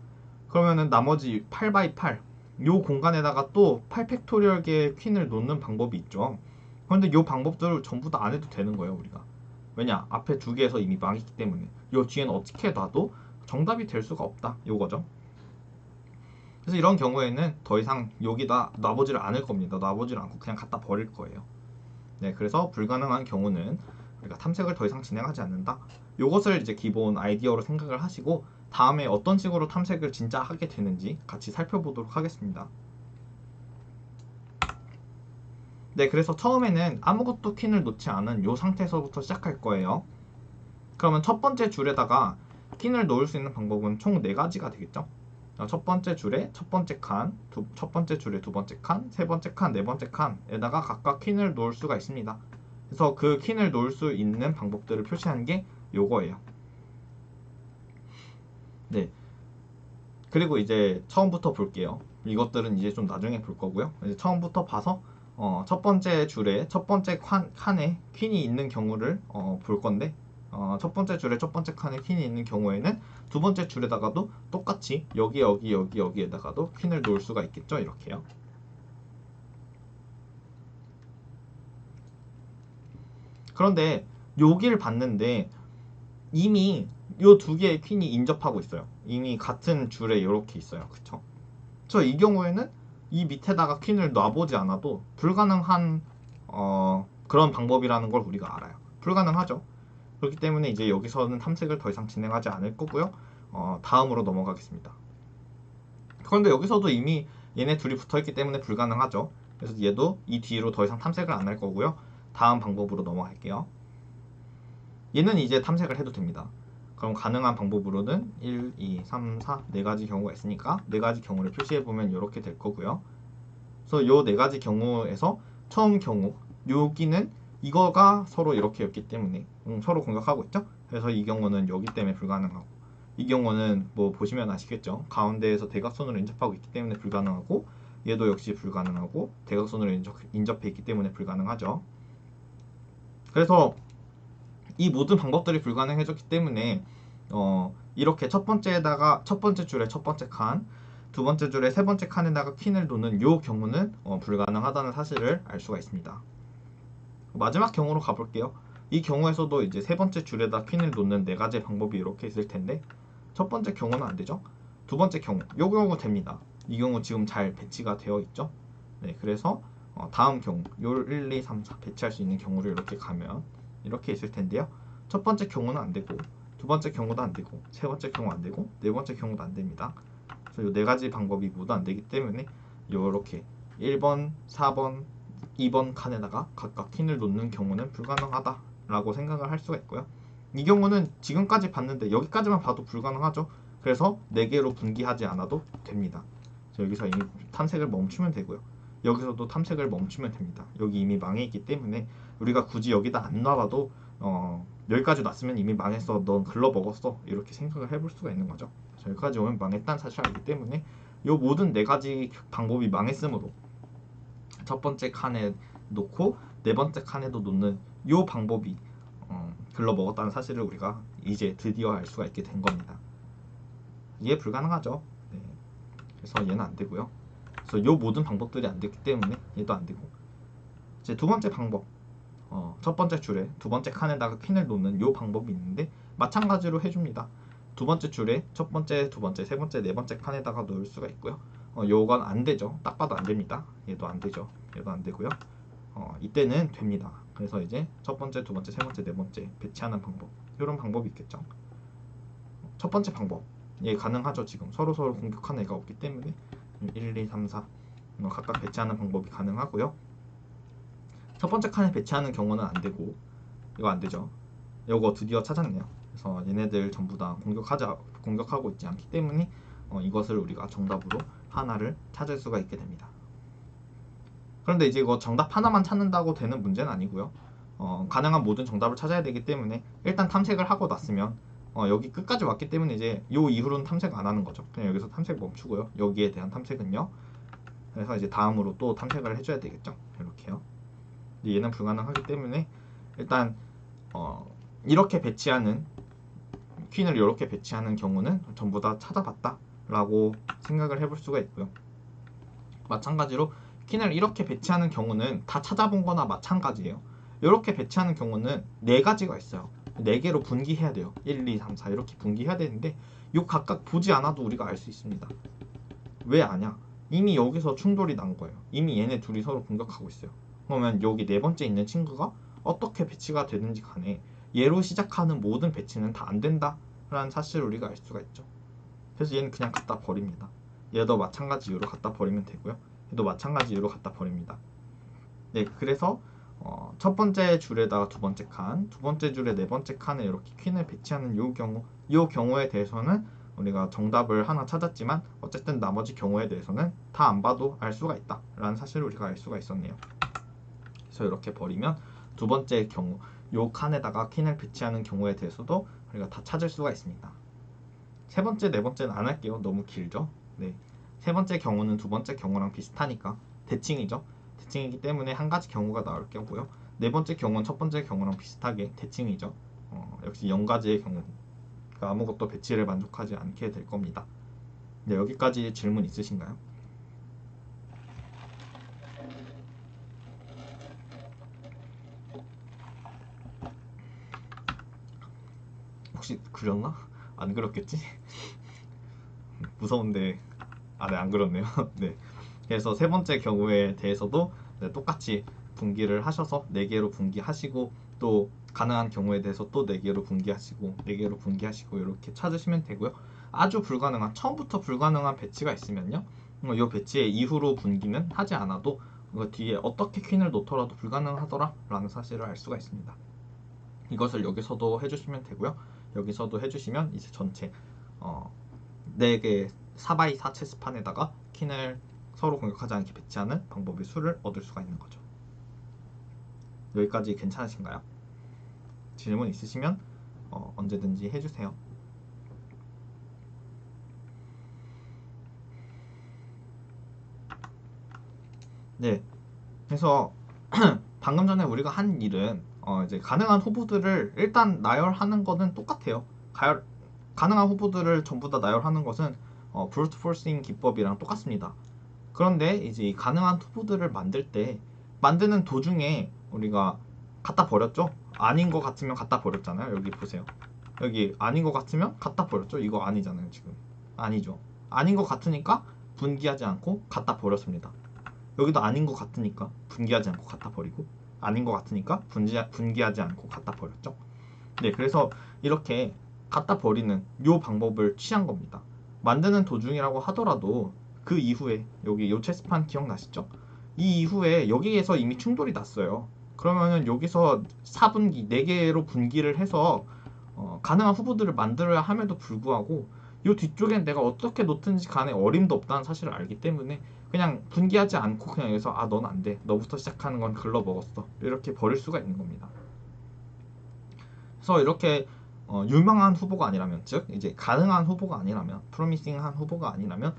Speaker 1: 그러면은 나머지 8x8 요 공간에다가 또 8팩토리얼 개의 퀸을 놓는 방법이 있죠. 그런데 요 방법들을 전부 다 안 해도 되는 거예요. 우리가. 왜냐? 앞에 두 개에서 이미 망했기 때문에 요 뒤에는 어떻게 놔도 정답이 될 수가 없다. 요거죠. 그래서 이런 경우에는 더 이상 여기다 놔보지를 않을 겁니다. 놔보지를 않고 그냥 갖다 버릴 거예요. 네, 그래서 불가능한 경우는 우리가 탐색을 더 이상 진행하지 않는다. 요것을 이제 기본 아이디어로 생각을 하시고 다음에 어떤 식으로 탐색을 진짜 하게 되는지 같이 살펴보도록 하겠습니다. 네, 그래서 처음에는 아무것도 퀸을 놓지 않은 요 상태에서부터 시작할 거예요. 그러면 첫 번째 줄에다가 퀸을 놓을 수 있는 방법은 총 4가지가 되겠죠. 첫 번째 줄에 첫 번째 칸, 첫 번째 줄에 두 번째 칸, 세 번째 칸, 네 번째 칸에다가 각각 퀸을 놓을 수가 있습니다. 그래서 그 퀸을 놓을 수 있는 방법들을 표시하는 게 요거예요. 네. 그리고 이제 처음부터 볼게요. 이것들은 이제 좀 나중에 볼 거고요. 이제 처음부터 봐서 첫 번째 줄에 첫 번째 칸에 퀸이 있는 경우를 볼 건데 첫 번째 줄에 첫 번째 칸에 퀸이 있는 경우에는 두 번째 줄에다가도 똑같이 여기에다가도 퀸을 놓을 수가 있겠죠. 이렇게요. 그런데 여기를 봤는데 이미 요 두 개의 퀸이 인접하고 있어요. 이미 같은 줄에 이렇게 있어요. 그쵸? 이 경우에는 이 밑에다가 퀸을 놔보지 않아도 불가능한 그런 방법이라는 걸 우리가 알아요. 불가능하죠. 그렇기 때문에 이제 여기서는 탐색을 더 이상 진행하지 않을 거고요. 다음으로 넘어가겠습니다. 그런데 여기서도 이미 얘네 둘이 붙어있기 때문에 불가능하죠. 그래서 얘도 이 뒤로 더 이상 탐색을 안 할 거고요. 다음 방법으로 넘어갈게요. 얘는 이제 탐색을 해도 됩니다. 그럼 가능한 방법으로는 1, 2, 3, 4 4가지 경우가 있으니까 4가지 경우를 표시해보면 이렇게 될 거고요. 그래서 요 4가지 경우에서 처음 경우 여기는 이거가 서로 이렇게였기 때문에 서로 공격하고 있죠. 그래서 이 경우는 여기 때문에 불가능하고 이 경우는 뭐 보시면 아시겠죠. 가운데에서 대각선으로 인접하고 있기 때문에 불가능하고 얘도 역시 불가능하고 대각선으로 인접해 있기 때문에 불가능하죠. 그래서 이 모든 방법들이 불가능해졌기 때문에 이렇게 첫 번째 줄에 첫 번째 칸, 두 번째 줄에 세 번째 칸에다가 퀸을 놓는 이 경우는 불가능하다는 사실을 알 수가 있습니다. 마지막 경우로 가볼게요. 이 경우에서도 이제 세 번째 줄에다 퀸을 놓는 4가지 방법이 이렇게 있을 텐데 첫 번째 경우는 안 되죠. 두 번째 경우, 이 경우 됩니다. 이 경우 지금 잘 배치가 되어 있죠. 네, 그래서 다음 경우, 요 1, 2, 3, 4 배치할 수 있는 경우를 이렇게 가면 이렇게 있을 텐데요. 첫 번째 경우는 안 되고, 두 번째 경우도 안 되고, 세 번째 경우 안 되고, 네 번째 경우도 안 됩니다. 그래서 이 4가지 방법이 모두 안 되기 때문에 이렇게 1번, 4번, 2번 칸에다가 각각 퀸을 놓는 경우는 불가능하다라고 생각을 할 수가 있고요. 이 경우는 지금까지 봤는데 여기까지만 봐도 불가능하죠. 그래서 4개로 분기하지 않아도 됩니다. 여기서 이미 탐색을 멈추면 되고요. 여기서도 탐색을 멈추면 됩니다. 여기 이미 망해 있기 때문에 우리가 굳이 여기다 안 놔봐도 여기까지 놨으면 이미 망했어. 넌 글러먹었어. 이렇게 생각을 해볼 수가 있는 거죠. 여기까지 오면 망했다는 사실을 알기 때문에 이 모든 4가지 방법이 망했으므로 첫 번째 칸에 놓고 네 번째 칸에도 놓는 이 방법이 글러먹었다는 사실을 우리가 이제 드디어 알 수가 있게 된 겁니다. 이게 불가능하죠. 네. 그래서 얘는 안 되고요. 그래서 이 모든 방법들이 안 됐기 때문에 얘도 안 되고 이제 두 번째 방법 첫 번째 줄에 두 번째 칸에다가 퀸을 놓는 이 방법이 있는데 마찬가지로 해줍니다. 두 번째 줄에 첫 번째, 두 번째, 세 번째, 네 번째 칸에다가 놓을 수가 있고요. 요건 안 되죠. 딱 봐도 안 됩니다. 얘도 안 되죠. 얘도 안 되고요. 이때는 됩니다. 그래서 이제 첫 번째, 두 번째, 세 번째, 네 번째 배치하는 방법 이런 방법이 있겠죠. 첫 번째 방법 예 가능하죠. 지금 서로 공격하는 애가 없기 때문에 1, 2, 3, 4 각각 배치하는 방법이 가능하고요. 첫 번째 칸에 배치하는 경우는 안 되고 이거 안 되죠. 이거 드디어 찾았네요. 그래서 얘네들 전부 다 공격하고 있지 않기 때문에 이것을 우리가 정답으로 하나를 찾을 수가 있게 됩니다. 그런데 이제 이거 정답 하나만 찾는다고 되는 문제는 아니고요. 가능한 모든 정답을 찾아야 되기 때문에 일단 탐색을 하고 났으면 여기 끝까지 왔기 때문에 이제 요 이후로는 탐색 안 하는 거죠. 그냥 여기서 탐색 멈추고요. 여기에 대한 탐색은요. 그래서 이제 다음으로 또 탐색을 해줘야 되겠죠. 이렇게요. 얘는 불가능하기 때문에 일단 이렇게 배치하는 퀸을 이렇게 배치하는 경우는 전부 다 찾아봤다 라고 생각을 해볼 수가 있고요. 마찬가지로 퀸을 이렇게 배치하는 경우는 다 찾아본 거나 마찬가지예요. 이렇게 배치하는 경우는 4가지가 있어요. 4개로 분기해야 돼요. 1, 2, 3, 4 이렇게 분기해야 되는데 요 각각 보지 않아도 우리가 알 수 있습니다. 왜 아냐? 이미 여기서 충돌이 난 거예요. 이미 얘네 둘이 서로 공격하고 있어요. 그러면 여기 네 번째 있는 친구가 어떻게 배치가 되는지 간에 얘로 시작하는 모든 배치는 다 안 된다라는 사실을 우리가 알 수가 있죠. 그래서 얘는 그냥 갖다 버립니다. 얘도 마찬가지 이유로 갖다 버리면 되고요. 얘도 마찬가지 이유로 갖다 버립니다. 네, 그래서 첫 번째 줄에다가 두 번째 칸, 두 번째 줄에 네 번째 칸에 이렇게 퀸을 배치하는 요 경우에 대해서는 우리가 정답을 하나 찾았지만 어쨌든 나머지 경우에 대해서는 다 안 봐도 알 수가 있다 라는 사실을 우리가 알 수가 있었네요. 그래서 이렇게 버리면 두 번째 경우 요 칸에다가 퀸을 배치하는 경우에 대해서도 우리가 다 찾을 수가 있습니다. 세 번째, 네 번째는 안 할게요. 너무 길죠. 네. 세 번째 경우는 두 번째 경우랑 비슷하니까 대칭이죠. 대칭이기 때문에 한 가지 경우가 나올 거고요. 네 번째 경우는 첫 번째 경우랑 비슷하게 대칭이죠. 역시 0가지의 경우 아무것도 배치를 만족하지 않게 될 겁니다. 네, 여기까지 질문 있으신가요? 혹시 그렸나? 안 그렸겠지? 무서운데 네, 안 그렇네요. 네. 그래서 세 번째 경우에 대해서도 네, 똑같이 분기를 하셔서 4개로 분기하시고 또 가능한 경우에 대해서 또 4개로 분기하시고 4개로 분기하시고 이렇게 찾으시면 되고요. 아주 불가능한 처음부터 불가능한 배치가 있으면요. 이 배치의 이후로 분기는 하지 않아도 뒤에 어떻게 퀸을 놓더라도 불가능하더라 라는 사실을 알 수가 있습니다. 이것을 여기서도 해주시면 되고요. 여기서도 해주시면 이제 전체 4개 4x4 체스판에다가 퀸을 서로 공격하지 않게 배치하는 방법의 수를 얻을 수가 있는 거죠. 여기까지 괜찮으신가요? 질문 있으시면 언제든지 해주세요. 네, 그래서 방금 전에 우리가 한 일은 이제 가능한 후보들을 일단 나열하는 거는 똑같아요. 가능한 후보들을 전부 다 나열하는 것은 브루트 포싱 기법이랑 똑같습니다. 그런데 이제 이 가능한 후보들을 만들 때 만드는 도중에 우리가 갖다 버렸죠? 아닌 것 같으면 갖다 버렸잖아요. 여기 보세요. 여기 아닌 것 같으면 갖다 버렸죠? 이거 아니잖아요. 지금 아니죠. 아닌 것 같으니까 분기하지 않고 갖다 버렸습니다. 여기도 아닌 것 같으니까 분기하지 않고 갖다 버리고 아닌 것 같으니까 분기하지 않고 갖다 버렸죠. 네, 그래서 이렇게 갖다 버리는 이 방법을 취한 겁니다. 만드는 도중이라고 하더라도 그 이후에 여기 요 체스판 기억나시죠? 이 이후에 여기에서 이미 충돌이 났어요. 그러면은 여기서 4분기 4개로 분기를 해서 가능한 후보들을 만들어야 함에도 불구하고 요 뒤쪽엔 내가 어떻게 놓든지 간에 어림도 없다는 사실을 알기 때문에 그냥 분기하지 않고 그냥 여기서 넌 안 돼. 너부터 시작하는 건 글러먹었어. 이렇게 버릴 수가 있는 겁니다. 그래서 이렇게 유명한 후보가 아니라면 즉 이제 가능한 후보가 아니라면 프로미싱한 후보가 아니라면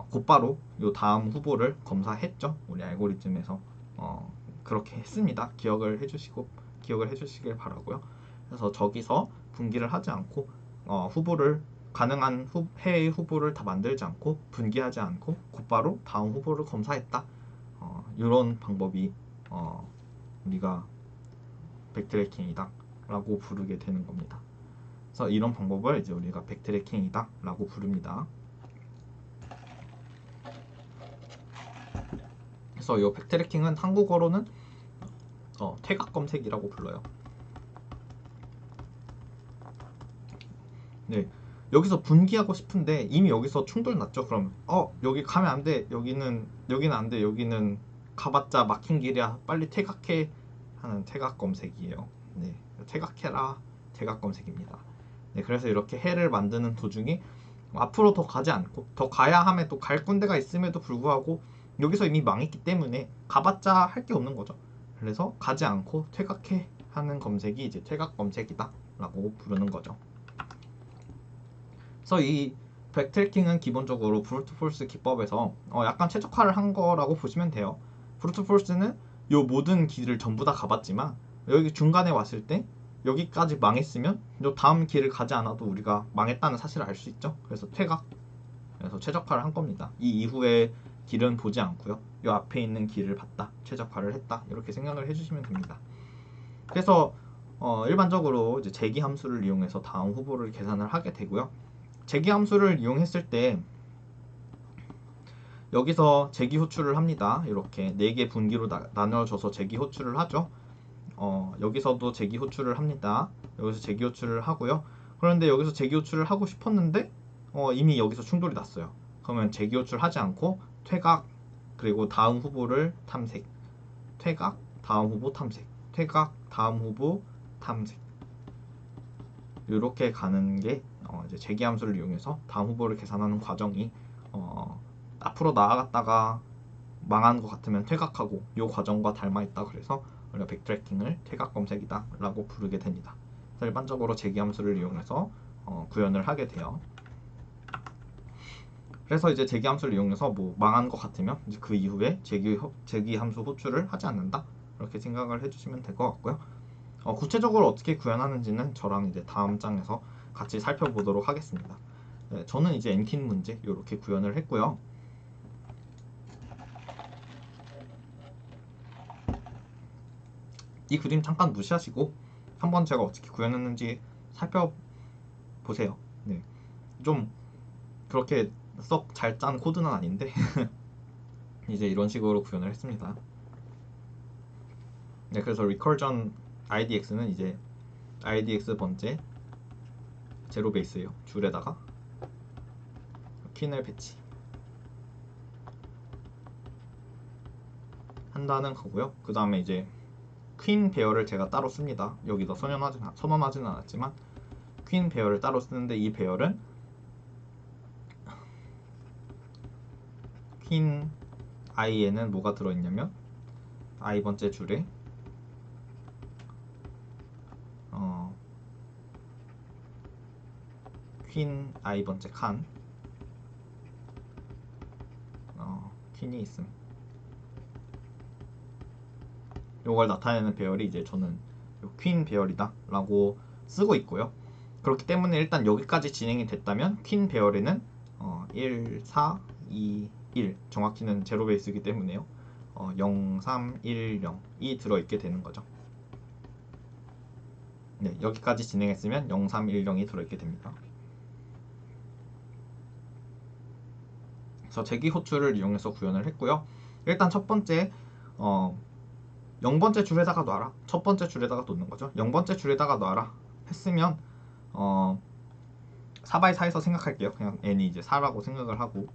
Speaker 1: 곧바로 요 다음 후보를 검사했죠. 우리 알고리즘에서 그렇게 했습니다. 기억을 해주시길 바라고요. 그래서 저기서 분기를 하지 않고 후보를 가능한 해외 후보를 다 만들지 않고 분기하지 않고 곧바로 다음 후보를 검사했다. 이런 방법이 우리가 백트래킹이다 라고 부르게 되는 겁니다. 그래서 이런 방법을 이제 우리가 백트래킹이다 라고 부릅니다. 그래서 이 백트래킹은 한국어로는 퇴각 검색이라고 불러요. 네, 여기서 분기하고 싶은데 이미 여기서 충돌 났죠. 그럼 여기 가면 안 돼. 여기는 안 돼. 여기는 가봤자 막힌 길이야. 빨리 퇴각해 하는 퇴각 검색이에요. 네, 퇴각해라 퇴각 검색입니다. 네, 그래서 이렇게 해를 만드는 도중에 앞으로 더 가지 않고 더 가야 함에 또 갈 군데가 있음에도 불구하고 여기서 이미 망했기 때문에 가봤자 할 게 없는 거죠. 그래서 가지 않고 퇴각해 하는 검색이 이제 퇴각 검색이다 라고 부르는 거죠. 그래서 이 백트래킹은 기본적으로 브루트 폴스 기법에서 약간 최적화를 한 거라고 보시면 돼요. 브루트 폴스는 요 모든 길을 전부 다 가봤지만 여기 중간에 왔을 때 여기까지 망했으면 요 다음 길을 가지 않아도 우리가 망했다는 사실을 알 수 있죠. 그래서 그래서 최적화를 한 겁니다. 이 이후에 길은 보지 않고요. 요 앞에 있는 길을 봤다. 최적화를 했다. 이렇게 생각을 해주시면 됩니다. 그래서 일반적으로 이제 제기 함수를 이용해서 다음 후보를 계산을 하게 되고요. 제기 함수를 이용했을 때 여기서 제기 호출을 합니다. 이렇게 4개 분기로 나눠져서 제기 호출을 하죠. 여기서도 제기 호출을 합니다. 여기서 제기 호출을 하고요. 그런데 여기서 제기 호출을 하고 싶었는데 이미 여기서 충돌이 났어요. 그러면 제기 호출하지 않고 퇴각 그리고 다음 후보를 탐색 퇴각 다음 후보 탐색 퇴각 다음 후보 탐색 이렇게 가는 게 이제 제기함수를 이용해서 다음 후보를 계산하는 과정이 앞으로 나아갔다가 망한 것 같으면 퇴각하고 이 과정과 닮아있다 그래서 우리가 백트래킹을 퇴각 검색이다 라고 부르게 됩니다. 일반적으로 제기함수를 이용해서 구현을 하게 돼요. 그래서 이제 제기함수를 이용해서 뭐 망한 것 같으면 이제 그 이후에 제기함수 호출을 하지 않는다 이렇게 생각을 해주시면 될 것 같고요. 구체적으로 어떻게 구현하는지는 저랑 이제 다음 장에서 같이 살펴보도록 하겠습니다. 네, 저는 이제 엔킨 문제 이렇게 구현을 했고요. 이 그림 잠깐 무시하시고 한번 제가 어떻게 구현했는지 살펴보세요. 네, 좀 그렇게 썩 잘 짠 코드는 아닌데 이제 이런 식으로 구현을 했습니다. 네, 그래서 recursion idx는 이제 idx 번째 제로 베이스예요. 줄에다가 퀸을 배치 한다는 거고요. 그 다음에 이제 퀸 배열을 제가 따로 씁니다. 여기다 선언하지는 않았지만 퀸 배열을 따로 쓰는데 이 배열은 퀸 i에는 뭐가 들어있냐면 i 번째 줄에 퀸 i 번째 칸 퀸이 있음. 요걸 나타내는 배열이 이제 저는 퀸 배열이다 라고 쓰고 있고요. 그렇기 때문에 일단 여기까지 진행이 됐다면 퀸 배열에는 1, 4, 2, 1 정확히는 제로 베이스이기 때문에요. 0, 3, 1, 0이 들어있게 되는 거죠. 네, 여기까지 진행했으면 0, 3, 1, 0이 들어있게 됩니다. 그래서 제기 호출을 이용해서 구현을 했고요. 일단 첫 번째 0번째 줄에다가 놔라. 첫 번째 줄에다가 놓는 거죠. 0번째 줄에다가 놔라 했으면 4x4에서 생각할게요. 그냥 n이 이제 4라고 생각을 하고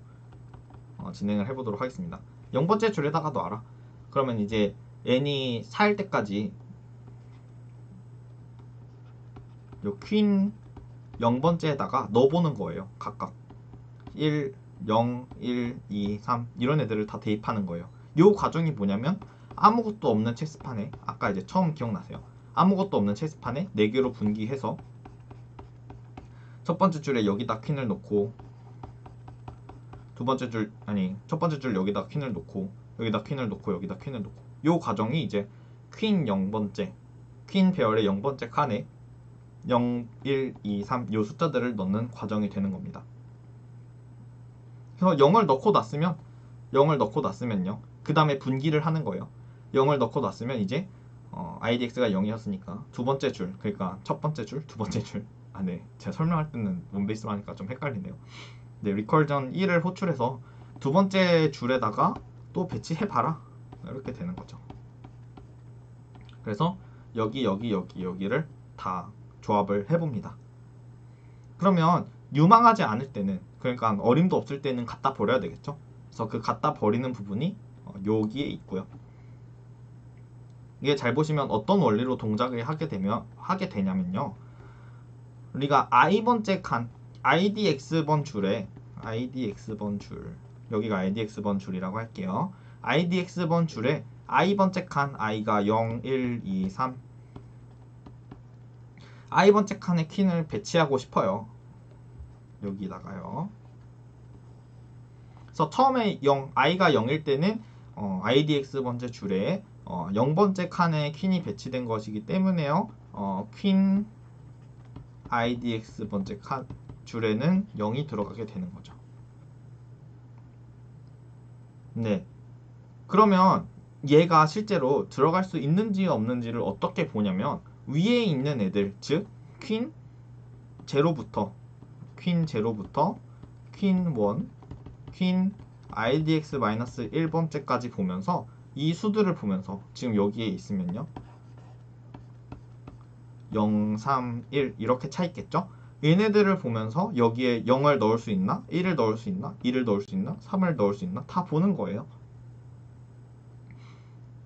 Speaker 1: 진행을 해보도록 하겠습니다. 0번째 줄에다가 놔라. 그러면 이제 n이 4일 때까지 요 퀸 0번째에다가 넣어보는 거예요. 각각 1, 0, 1, 2, 3 이런 애들을 다 대입하는 거예요. 요 과정이 뭐냐면 아무것도 없는 체스판에 아까 이제 처음 기억나세요. 아무것도 없는 체스판에 4개로 분기해서 첫 번째 줄에 여기다 퀸을 놓고 첫 번째 줄 여기다 퀸을 놓고 여기다 퀸을 놓고 여기다 퀸을 놓고 요 과정이 이제 퀸 0번째 퀸 배열의 0번째 칸에 0, 1, 2, 3 요 숫자들을 넣는 과정이 되는 겁니다. 그래서 0을 넣고 놨으면요 그 다음에 분기를 하는 거예요. 0을 넣고 놨으면 이제 idx가 0이었으니까 두 번째 줄 그러니까 첫 번째 줄 두 번째 줄 네 제가 설명할 때는 원베이스로 하니까 좀 헷갈리네요. 네, recursion 1을 호출해서 두 번째 줄에다가 또 배치해봐라 이렇게 되는 거죠. 그래서 여기를 다 조합을 해봅니다. 그러면 유망하지 않을 때는 그러니까 어림도 없을 때는 갖다 버려야 되겠죠. 그래서 그 갖다 버리는 부분이 여기에 있고요. 이게 잘 보시면 어떤 원리로 동작을 하게 되냐면요. 우리가 i번째 칸 idx번 줄에 idx번 줄 여기가 idx번 줄이라고 할게요. idx번 줄에 i번째 칸 i가 0, 1, 2, 3 i번째 칸에 퀸을 배치하고 싶어요. 여기다가요. 그래서 처음에 i가 0일 때는 idx번째 줄에 0번째 칸에 퀸이 배치된 것이기 때문에요. 퀸 idx번째 칸 줄에는 0이 들어가게 되는 거죠. 네. 그러면 얘가 실제로 들어갈 수 있는지 없는지를 어떻게 보냐면 위에 있는 애들 즉 퀸 제로부터 퀸 1, 퀸 idx-1번째까지 보면서 이 수들을 보면서 지금 여기에 있으면요 0, 3, 1 이렇게 차 있겠죠? 얘네들을 보면서 여기에 0을 넣을 수 있나? 1을 넣을 수 있나? 2를 넣을 수 있나? 3을 넣을 수 있나? 다 보는 거예요.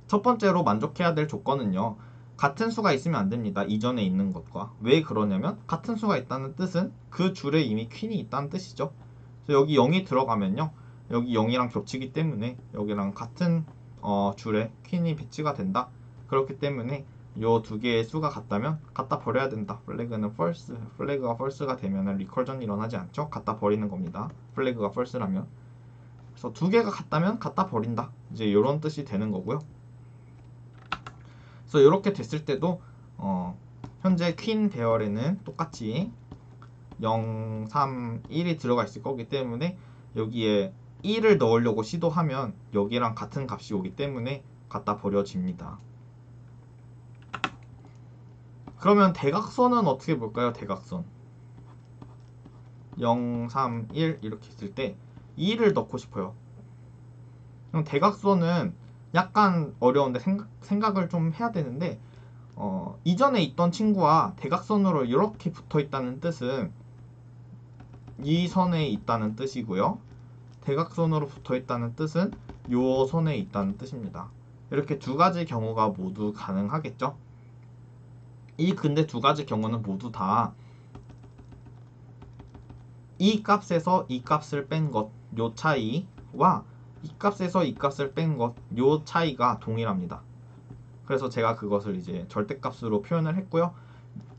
Speaker 1: 첫 번째로 만족해야 될 조건은요. 같은 수가 있으면 안 됩니다. 이전에 있는 것과. 왜 그러냐면 같은 수가 있다는 뜻은 그 줄에 이미 퀸이 있다는 뜻이죠. 그래서 여기 0이 들어가면요. 여기 0이랑 겹치기 때문에 여기랑 같은 줄에 퀸이 배치가 된다. 그렇기 때문에 요 두 개의 수가 같다면 갖다 버려야 된다. 플래그는 false. 플래그가 false가 되면 리커전이 일어나지 않죠. 갖다 버리는 겁니다. 플래그가 false라면. 그래서 두 개가 같다면 갖다 버린다. 이제 이런 뜻이 되는 거고요. 그래서 이렇게 됐을 때도 현재 퀸 배열에는 똑같이 0, 3, 1이 들어가 있을 거기 때문에 여기에 1을 넣으려고 시도하면 여기랑 같은 값이 오기 때문에 갖다 버려집니다. 그러면 대각선은 어떻게 볼까요? 대각선 0, 3, 1 이렇게 있을 때 2를 넣고 싶어요. 그럼 대각선은 약간 어려운데 생각을 좀 해야 되는데 이전에 있던 친구와 대각선으로 이렇게 붙어 있다는 뜻은 이 선에 있다는 뜻이고요. 대각선으로 붙어 있다는 뜻은 요 선에 있다는 뜻입니다. 이렇게 두 가지 경우가 모두 가능하겠죠. 이 근데 두 가지 경우는 모두 다 이 값에서 이 값을 뺀 것, 요 차이와 이 값에서 이 값을 뺀 것, 요 차이가 동일합니다. 그래서 제가 그것을 이제 절대값으로 표현을 했고요.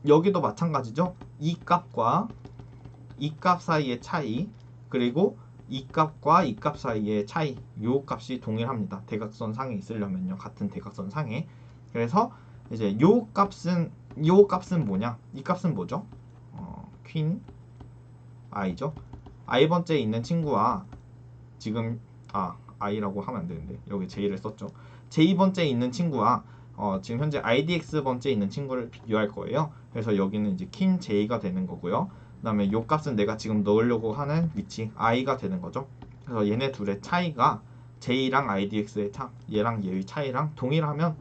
Speaker 1: 여기도 마찬가지죠. 이 값과 이 값 사이의 차이, 그리고 이 값과 이 값 사이의 차이, 요 값이 동일합니다. 대각선 상에 있으려면요. 같은 대각선 상에. 그래서 이제 요 값은 뭐냐? 이 값은 뭐죠? 퀸 i죠. i 번째에 있는 친구와 지금 i라고 하면 안 되는데 여기 j를 썼죠. j 번째에 있는 친구와 지금 현재 idx 번째에 있는 친구를 비교할 거예요. 그래서 여기는 이제 kin j가 되는 거고요. 그 다음에 요 값은 내가 지금 넣으려고 하는 위치 i가 되는 거죠. 그래서 얘네 둘의 차이가 j랑 idx의 얘랑 얘의 차이랑 동일하면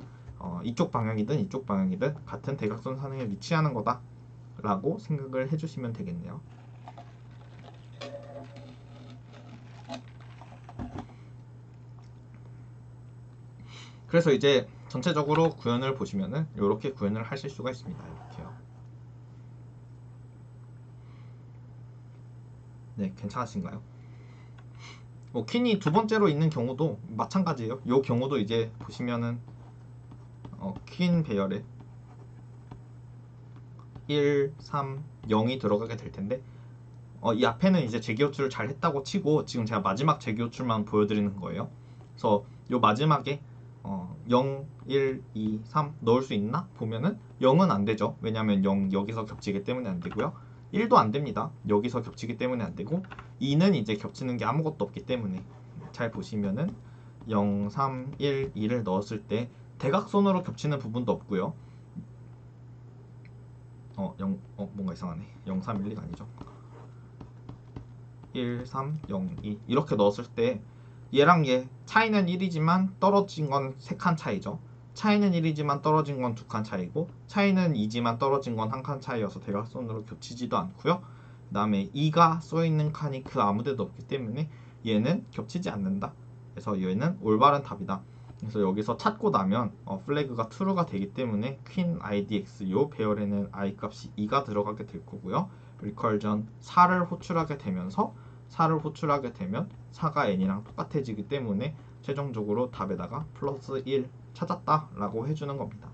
Speaker 1: 이쪽 방향이든 이쪽 방향이든 같은 대각선 상에 위치하는 거다 라고 생각을 해주시면 되겠네요. 그래서 이제 전체적으로 구현을 보시면은 이렇게 구현을 하실 수가 있습니다. 이렇게요. 네, 괜찮으신가요? 뭐 퀸이 두 번째로 있는 경우도 마찬가지예요. 이 경우도 이제 보시면은 퀸 배열에 1, 3, 0이 들어가게 될 텐데 이 앞에는 이제 재기호출을 잘 했다고 치고 지금 제가 마지막 재기호출만 보여드리는 거예요. 그래서 이 마지막에 0, 1, 2, 3 넣을 수 있나? 보면은 0은 안 되죠. 왜냐면 0 여기서 겹치기 때문에 안 되고요. 1도 안 됩니다. 여기서 겹치기 때문에 안 되고 2는 이제 겹치는 게 아무것도 없기 때문에 잘 보시면은 0, 3, 1, 2를 넣었을 때 대각선으로 겹치는 부분도 없고요. 뭔가 이상하네. 0, 3, 1, 2가 아니죠. 1, 3, 0, 2 이렇게 넣었을 때 얘랑 얘 차이는 1이지만 떨어진 건 3칸 차이죠. 차이는 1이지만 떨어진 건 2칸 차이고 차이는 2지만 떨어진 건 1칸 차이여서 대각선으로 겹치지도 않고요. 그 다음에 2가 써있는 칸이 그 아무데도 없기 때문에 얘는 겹치지 않는다. 그래서 얘는 올바른 답이다. 그래서 여기서 찾고 나면 플래그가 true가 되기 때문에 퀸 idx 요 배열에는 i 값이 2가 들어가게 될 거고요. recursion 4를 호출하게 되면서 4를 호출하게 되면 4가 n이랑 똑같아지기 때문에 최종적으로 답에다가 플러스 1 찾았다 라고 해주는 겁니다.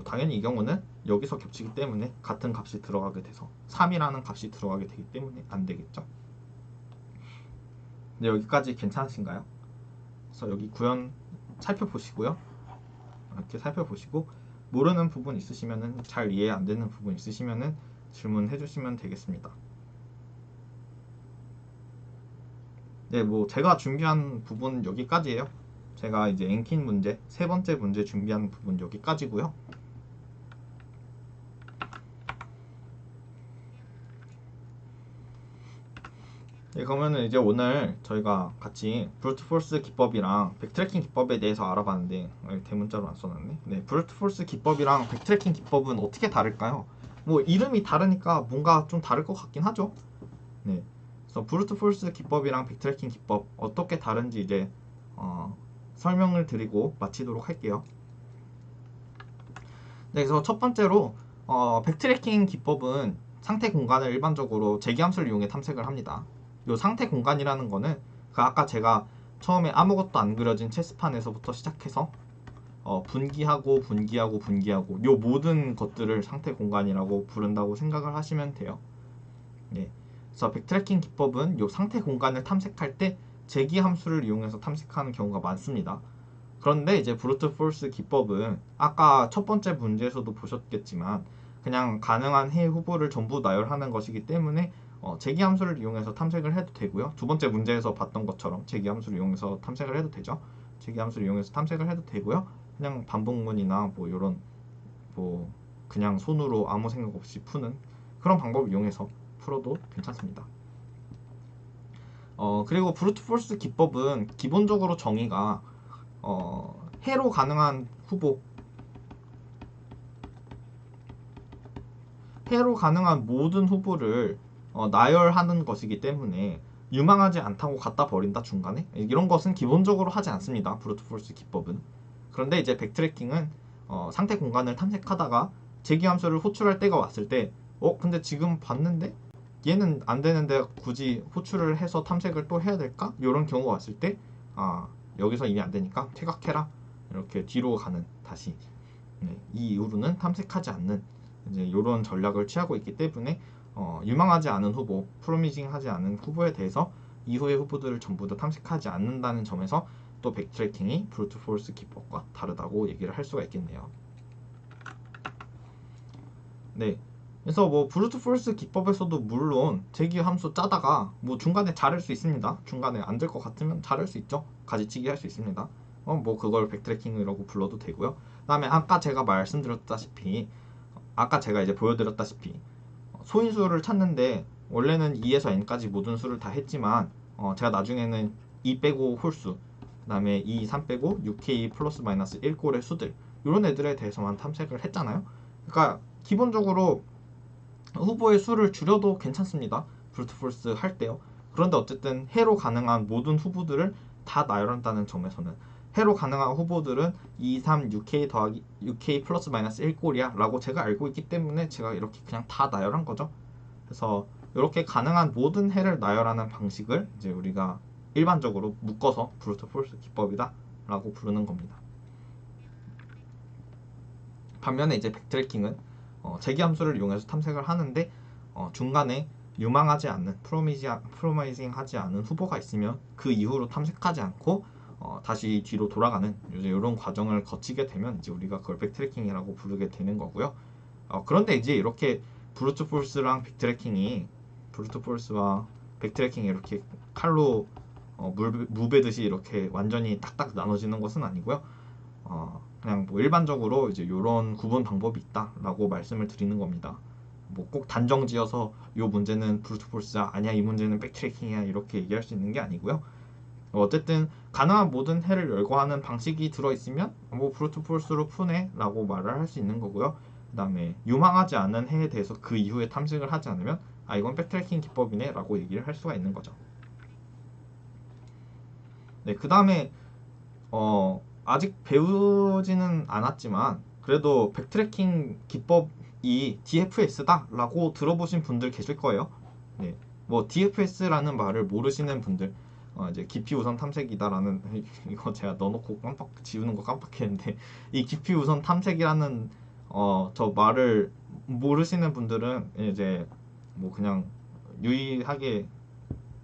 Speaker 1: 당연히 이 경우는 여기서 겹치기 때문에 같은 값이 들어가게 돼서 3이라는 값이 들어가게 되기 때문에 안 되겠죠. 네, 여기까지 괜찮으신가요? 그래서 여기 구현 살펴보시고요. 이렇게 살펴보시고 모르는 부분 있으시면은 잘 이해 안 되는 부분 있으시면은 질문해 주시면 되겠습니다. 네, 뭐 제가 준비한 부분 여기까지예요. 제가 이제 앵킨 문제, 세 번째 문제 준비한 부분 여기까지고요. 네, 그러면은 이제 오늘 저희가 같이 브루트 포스 기법이랑 백트래킹 기법에 대해서 알아봤는데 대문자로 안 써놨네. 네, 브루트 포스 기법이랑 백트래킹 기법은 어떻게 다를까요? 뭐 이름이 다르니까 뭔가 좀 다를 것 같긴 하죠. 네, 그래서 브루트 포스 기법이랑 백트래킹 기법 어떻게 다른지 이제 설명을 드리고 마치도록 할게요. 네, 그래서 첫 번째로 백트래킹 기법은 상태 공간을 일반적으로 재기함수를 이용해 탐색을 합니다. 이 상태 공간이라는 거는 그 아까 제가 처음에 아무것도 안 그려진 체스판에서부터 시작해서 분기하고 분기하고 분기하고 요 모든 것들을 상태 공간이라고 부른다고 생각을 하시면 돼요. 네. 그래서 백트래킹 기법은 요 상태 공간을 탐색할 때 재기 함수를 이용해서 탐색하는 경우가 많습니다. 그런데 이제 브루트 포스 기법은 아까 첫 번째 문제에서도 보셨겠지만 그냥 가능한 해 후보를 전부 나열하는 것이기 때문에 재기 함수를 이용해서 탐색을 해도 되고요. 두 번째 문제에서 봤던 것처럼 재기 함수를 이용해서 탐색을 해도 되죠. 재기 함수를 이용해서 탐색을 해도 되고요. 그냥 반복문이나 뭐 이런 뭐 그냥 손으로 아무 생각 없이 푸는 그런 방법을 이용해서 풀어도 괜찮습니다. 그리고 브루트 포스 기법은 기본적으로 정의가 해로 가능한 후보, 해로 가능한 모든 후보를 나열하는 것이기 때문에 유망하지 않다고 갖다 버린다 중간에 이런 것은 기본적으로 하지 않습니다. 브루트 포스 기법은. 그런데 이제 백트래킹은 상태 공간을 탐색하다가 재기함수를 호출할 때가 왔을 때 근데 지금 봤는데 얘는 안 되는데 굳이 호출을 해서 탐색을 또 해야 될까? 이런 경우가 왔을 때 여기서 이미 안 되니까 퇴각해라 이렇게 뒤로 가는 다시 이 이후로는 탐색하지 않는 이제 이런 전략을 취하고 있기 때문에 유망하지 않은 후보, 프로미징하지 않은 후보에 대해서 이후의 후보들을 전부 다 탐색하지 않는다는 점에서 또 백트래킹이 브루트 포스 기법과 다르다고 얘기를 할 수가 있겠네요. 네. 그래서 뭐 브루트 포스 기법에서도 물론 재기 함수 짜다가 뭐 중간에 자를 수 있습니다. 중간에 안 될 것 같으면 자를 수 있죠. 가지치기 할 수 있습니다. 뭐 그걸 백트래킹이라고 불러도 되고요. 그다음에 아까 제가 말씀드렸다시피 아까 제가 이제 보여드렸다시피 소인수를 찾는데 원래는 2에서 n까지 모든 수를 다 했지만 제가 나중에는 2 빼고 홀수 그 다음에 2, 3 빼고 6k 플러스 마이너스 1꼴의 수들 이런 애들에 대해서만 탐색을 했잖아요. 그러니까 기본적으로 후보의 수를 줄여도 괜찮습니다. 브루트 포스 할 때요. 그런데 어쨌든 해로 가능한 모든 후보들을 다 나열한다는 점에서는 해로 가능한 후보들은 2, 3, 6k 더하기 6k 플러스 마이너스 1꼴이야 라고 제가 알고 있기 때문에 제가 이렇게 그냥 다 나열한 거죠. 그래서 이렇게 가능한 모든 해를 나열하는 방식을 이제 우리가 일반적으로 묶어서 브루트 포스 기법이다 라고 부르는 겁니다. 반면에 이제 백트래킹은 재기함수를 이용해서 탐색을 하는데 중간에 유망하지 않는 프로미징하지 않은 후보가 있으면 그 이후로 탐색하지 않고 다시 뒤로 돌아가는 이런 과정을 거치게 되면 이제 우리가 그걸 백트래킹이라고 부르게 되는 거고요. 그런데 이제 이렇게 브루트 포스랑 백트래킹이 브루트 포스와 백트래킹이 이렇게 칼로 무베듯이 이렇게 완전히 딱딱 나눠지는 것은 아니고요. 그냥 뭐 일반적으로 이제 이런 구분 방법이 있다라고 말씀을 드리는 겁니다. 뭐 꼭 단정지어서 이 문제는 브루트 포스야 아니야 이 문제는 백트래킹이야 이렇게 얘기할 수 있는 게 아니고요. 어쨌든 가능한 모든 해를 열거하는 방식이 들어있으면 뭐 브루트 포스로 푸네라고 말을 할 수 있는 거고요. 그 다음에 유망하지 않은 해에 대해서 그 이후에 탐색을 하지 않으면 이건 백트래킹 기법이네 라고 얘기를 할 수가 있는 거죠. 네, 그 다음에 아직 배우지는 않았지만 그래도 백트래킹 기법이 DFS다 라고 들어보신 분들 계실 거예요. 네, 뭐 DFS라는 말을 모르시는 분들 이제 깊이 우선 탐색이다라는 이거 제가 넣어놓고 지우는 거 깜빡했는데 이 깊이 우선 탐색이라는 저 말을 모르시는 분들은 이제 뭐 그냥 유의하게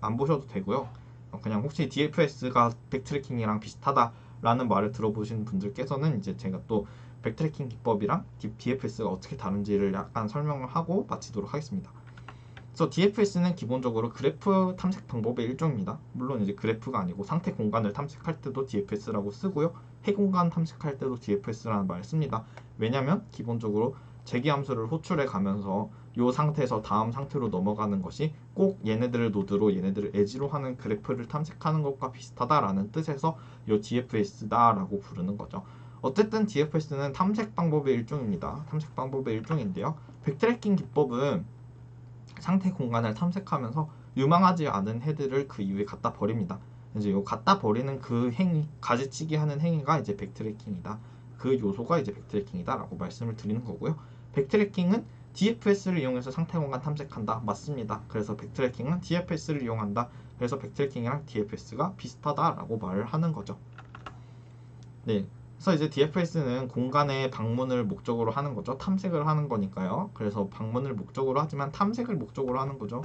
Speaker 1: 안 보셔도 되고요. 그냥 혹시 DFS가 백트래킹이랑 비슷하다라는 말을 들어보신 분들께서는 이제 제가 또 백트래킹 기법이랑 DFS가 어떻게 다른지를 약간 설명을 하고 마치도록 하겠습니다. 그래서 DFS는 기본적으로 그래프 탐색 방법의 일종입니다. 물론 이제 그래프가 아니고 상태 공간을 탐색할 때도 DFS라고 쓰고요. 해 공간 탐색할 때도 DFS라는 말을 씁니다. 왜냐하면 기본적으로 재기함수를 호출해 가면서 이 상태에서 다음 상태로 넘어가는 것이 꼭 얘네들을 노드로 얘네들을 에지로 하는 그래프를 탐색하는 것과 비슷하다라는 뜻에서 이 DFS다라고 부르는 거죠. 어쨌든 DFS는 탐색 방법의 일종입니다. 탐색 방법의 일종인데요. 백트래킹 기법은 상태 공간을 탐색하면서 유망하지 않은 헤드를 그 이후에 갖다 버립니다. 이제 요 갖다 버리는 그 행위, 가지치기 하는 행위가 이제 백트래킹이다. 그 요소가 이제 백트래킹이다라고 말씀을 드리는 거고요. 백트래킹은 DFS를 이용해서 상태 공간 탐색한다. 맞습니다. 그래서 백트래킹은 DFS를 이용한다. 그래서 백트래킹이랑 DFS가 비슷하다라고 말을 하는 거죠. 네. 그래서 이제 DFS는 공간의 방문을 목적으로 하는 거죠. 탐색을 하는 거니까요. 그래서 방문을 목적으로 하지만 탐색을 목적으로 하는 거죠.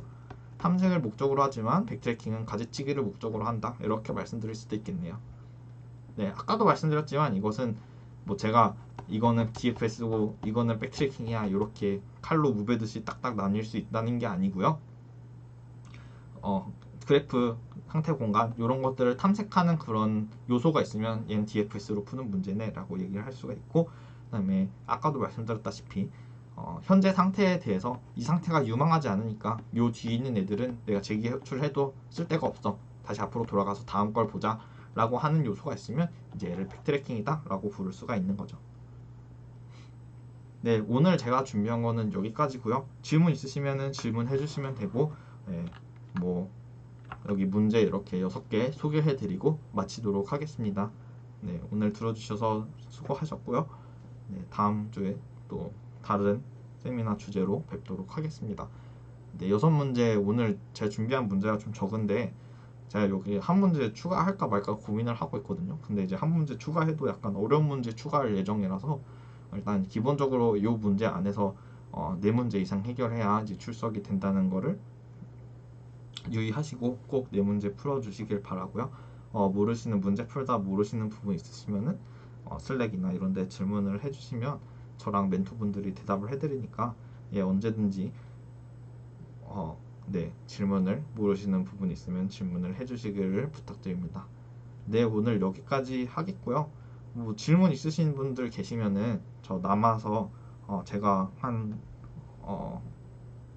Speaker 1: 탐색을 목적으로 하지만 백트래킹은 가지치기를 목적으로 한다. 이렇게 말씀드릴 수도 있겠네요. 네, 아까도 말씀드렸지만 이것은 뭐 제가 이거는 DFS고 이거는 백트래킹이야 이렇게 칼로 무베듯이 딱딱 나뉠 수 있다는 게 아니고요. 그래프, 상태 공간 이런 것들을 탐색하는 그런 요소가 있으면 얘는 DFS로 푸는 문제네 라고 얘기를 할 수가 있고, 그 다음에 아까도 말씀드렸다시피 현재 상태에 대해서 이 상태가 유망하지 않으니까 요 뒤에 있는 애들은 내가 재기출해도 쓸데가 없어, 다시 앞으로 돌아가서 다음 걸 보자 라고 하는 요소가 있으면 이제 얘를 백트래킹이다 라고 부를 수가 있는 거죠. 네, 오늘 제가 준비한 거는 여기까지고요. 질문 있으시면은 질문해 주시면 되고, 네, 뭐 여기 문제 이렇게 6개 소개해 드리고 마치도록 하겠습니다. 네, 오늘 들어주셔서 수고하셨고요. 네, 다음 주에 또 다른 세미나 주제로 뵙도록 하겠습니다. 네, 6문제, 오늘 제가 준비한 문제가 좀 적은데 제가 여기 한 문제 추가할까 말까 고민을 하고 있거든요. 근데 이제 한 문제 추가해도 약간 어려운 문제 추가할 예정이라서 일단 기본적으로 이 문제 안에서 4문제 이상 해결해야 이제 출석이 된다는 거를 유의하시고 꼭 4문제 풀어주시길 바라고요. 모르시는 문제 풀다 모르시는 부분 있으시면은 슬랙이나 이런 데 질문을 해주시면 저랑 멘토분들이 대답을 해드리니까 예, 언제든지 네, 질문을 모르시는 부분 있으면 질문을 해주시기를 부탁드립니다. 네, 오늘 여기까지 하겠고요. 뭐 질문 있으신 분들 계시면은 저 남아서 제가 한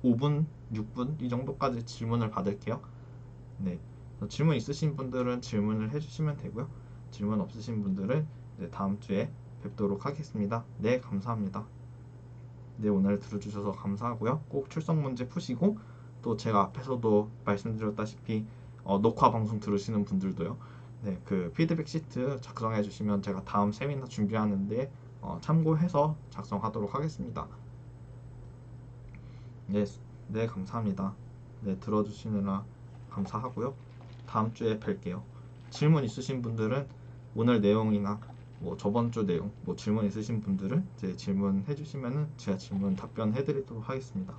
Speaker 1: 5분, 6분 이 정도까지 질문을 받을게요. 네, 질문 있으신 분들은 질문을 해주시면 되고요. 질문 없으신 분들은 이제 다음 주에 뵙도록 하겠습니다. 네, 감사합니다. 네, 오늘 들어주셔서 감사하고요. 꼭 출석 문제 푸시고 또 제가 앞에서도 말씀드렸다시피 녹화 방송 들으시는 분들도요. 네, 그 피드백 시트 작성해 주시면 제가 다음 세미나 준비하는데 참고해서 작성하도록 하겠습니다. 네, 네, 감사합니다. 네, 들어주시느라 감사하고요. 다음 주에 뵐게요. 질문 있으신 분들은 오늘 내용이나 뭐 저번 주 내용, 뭐 질문 있으신 분들은 이제 질문해 주시면은 제가 질문 답변해 드리도록 하겠습니다.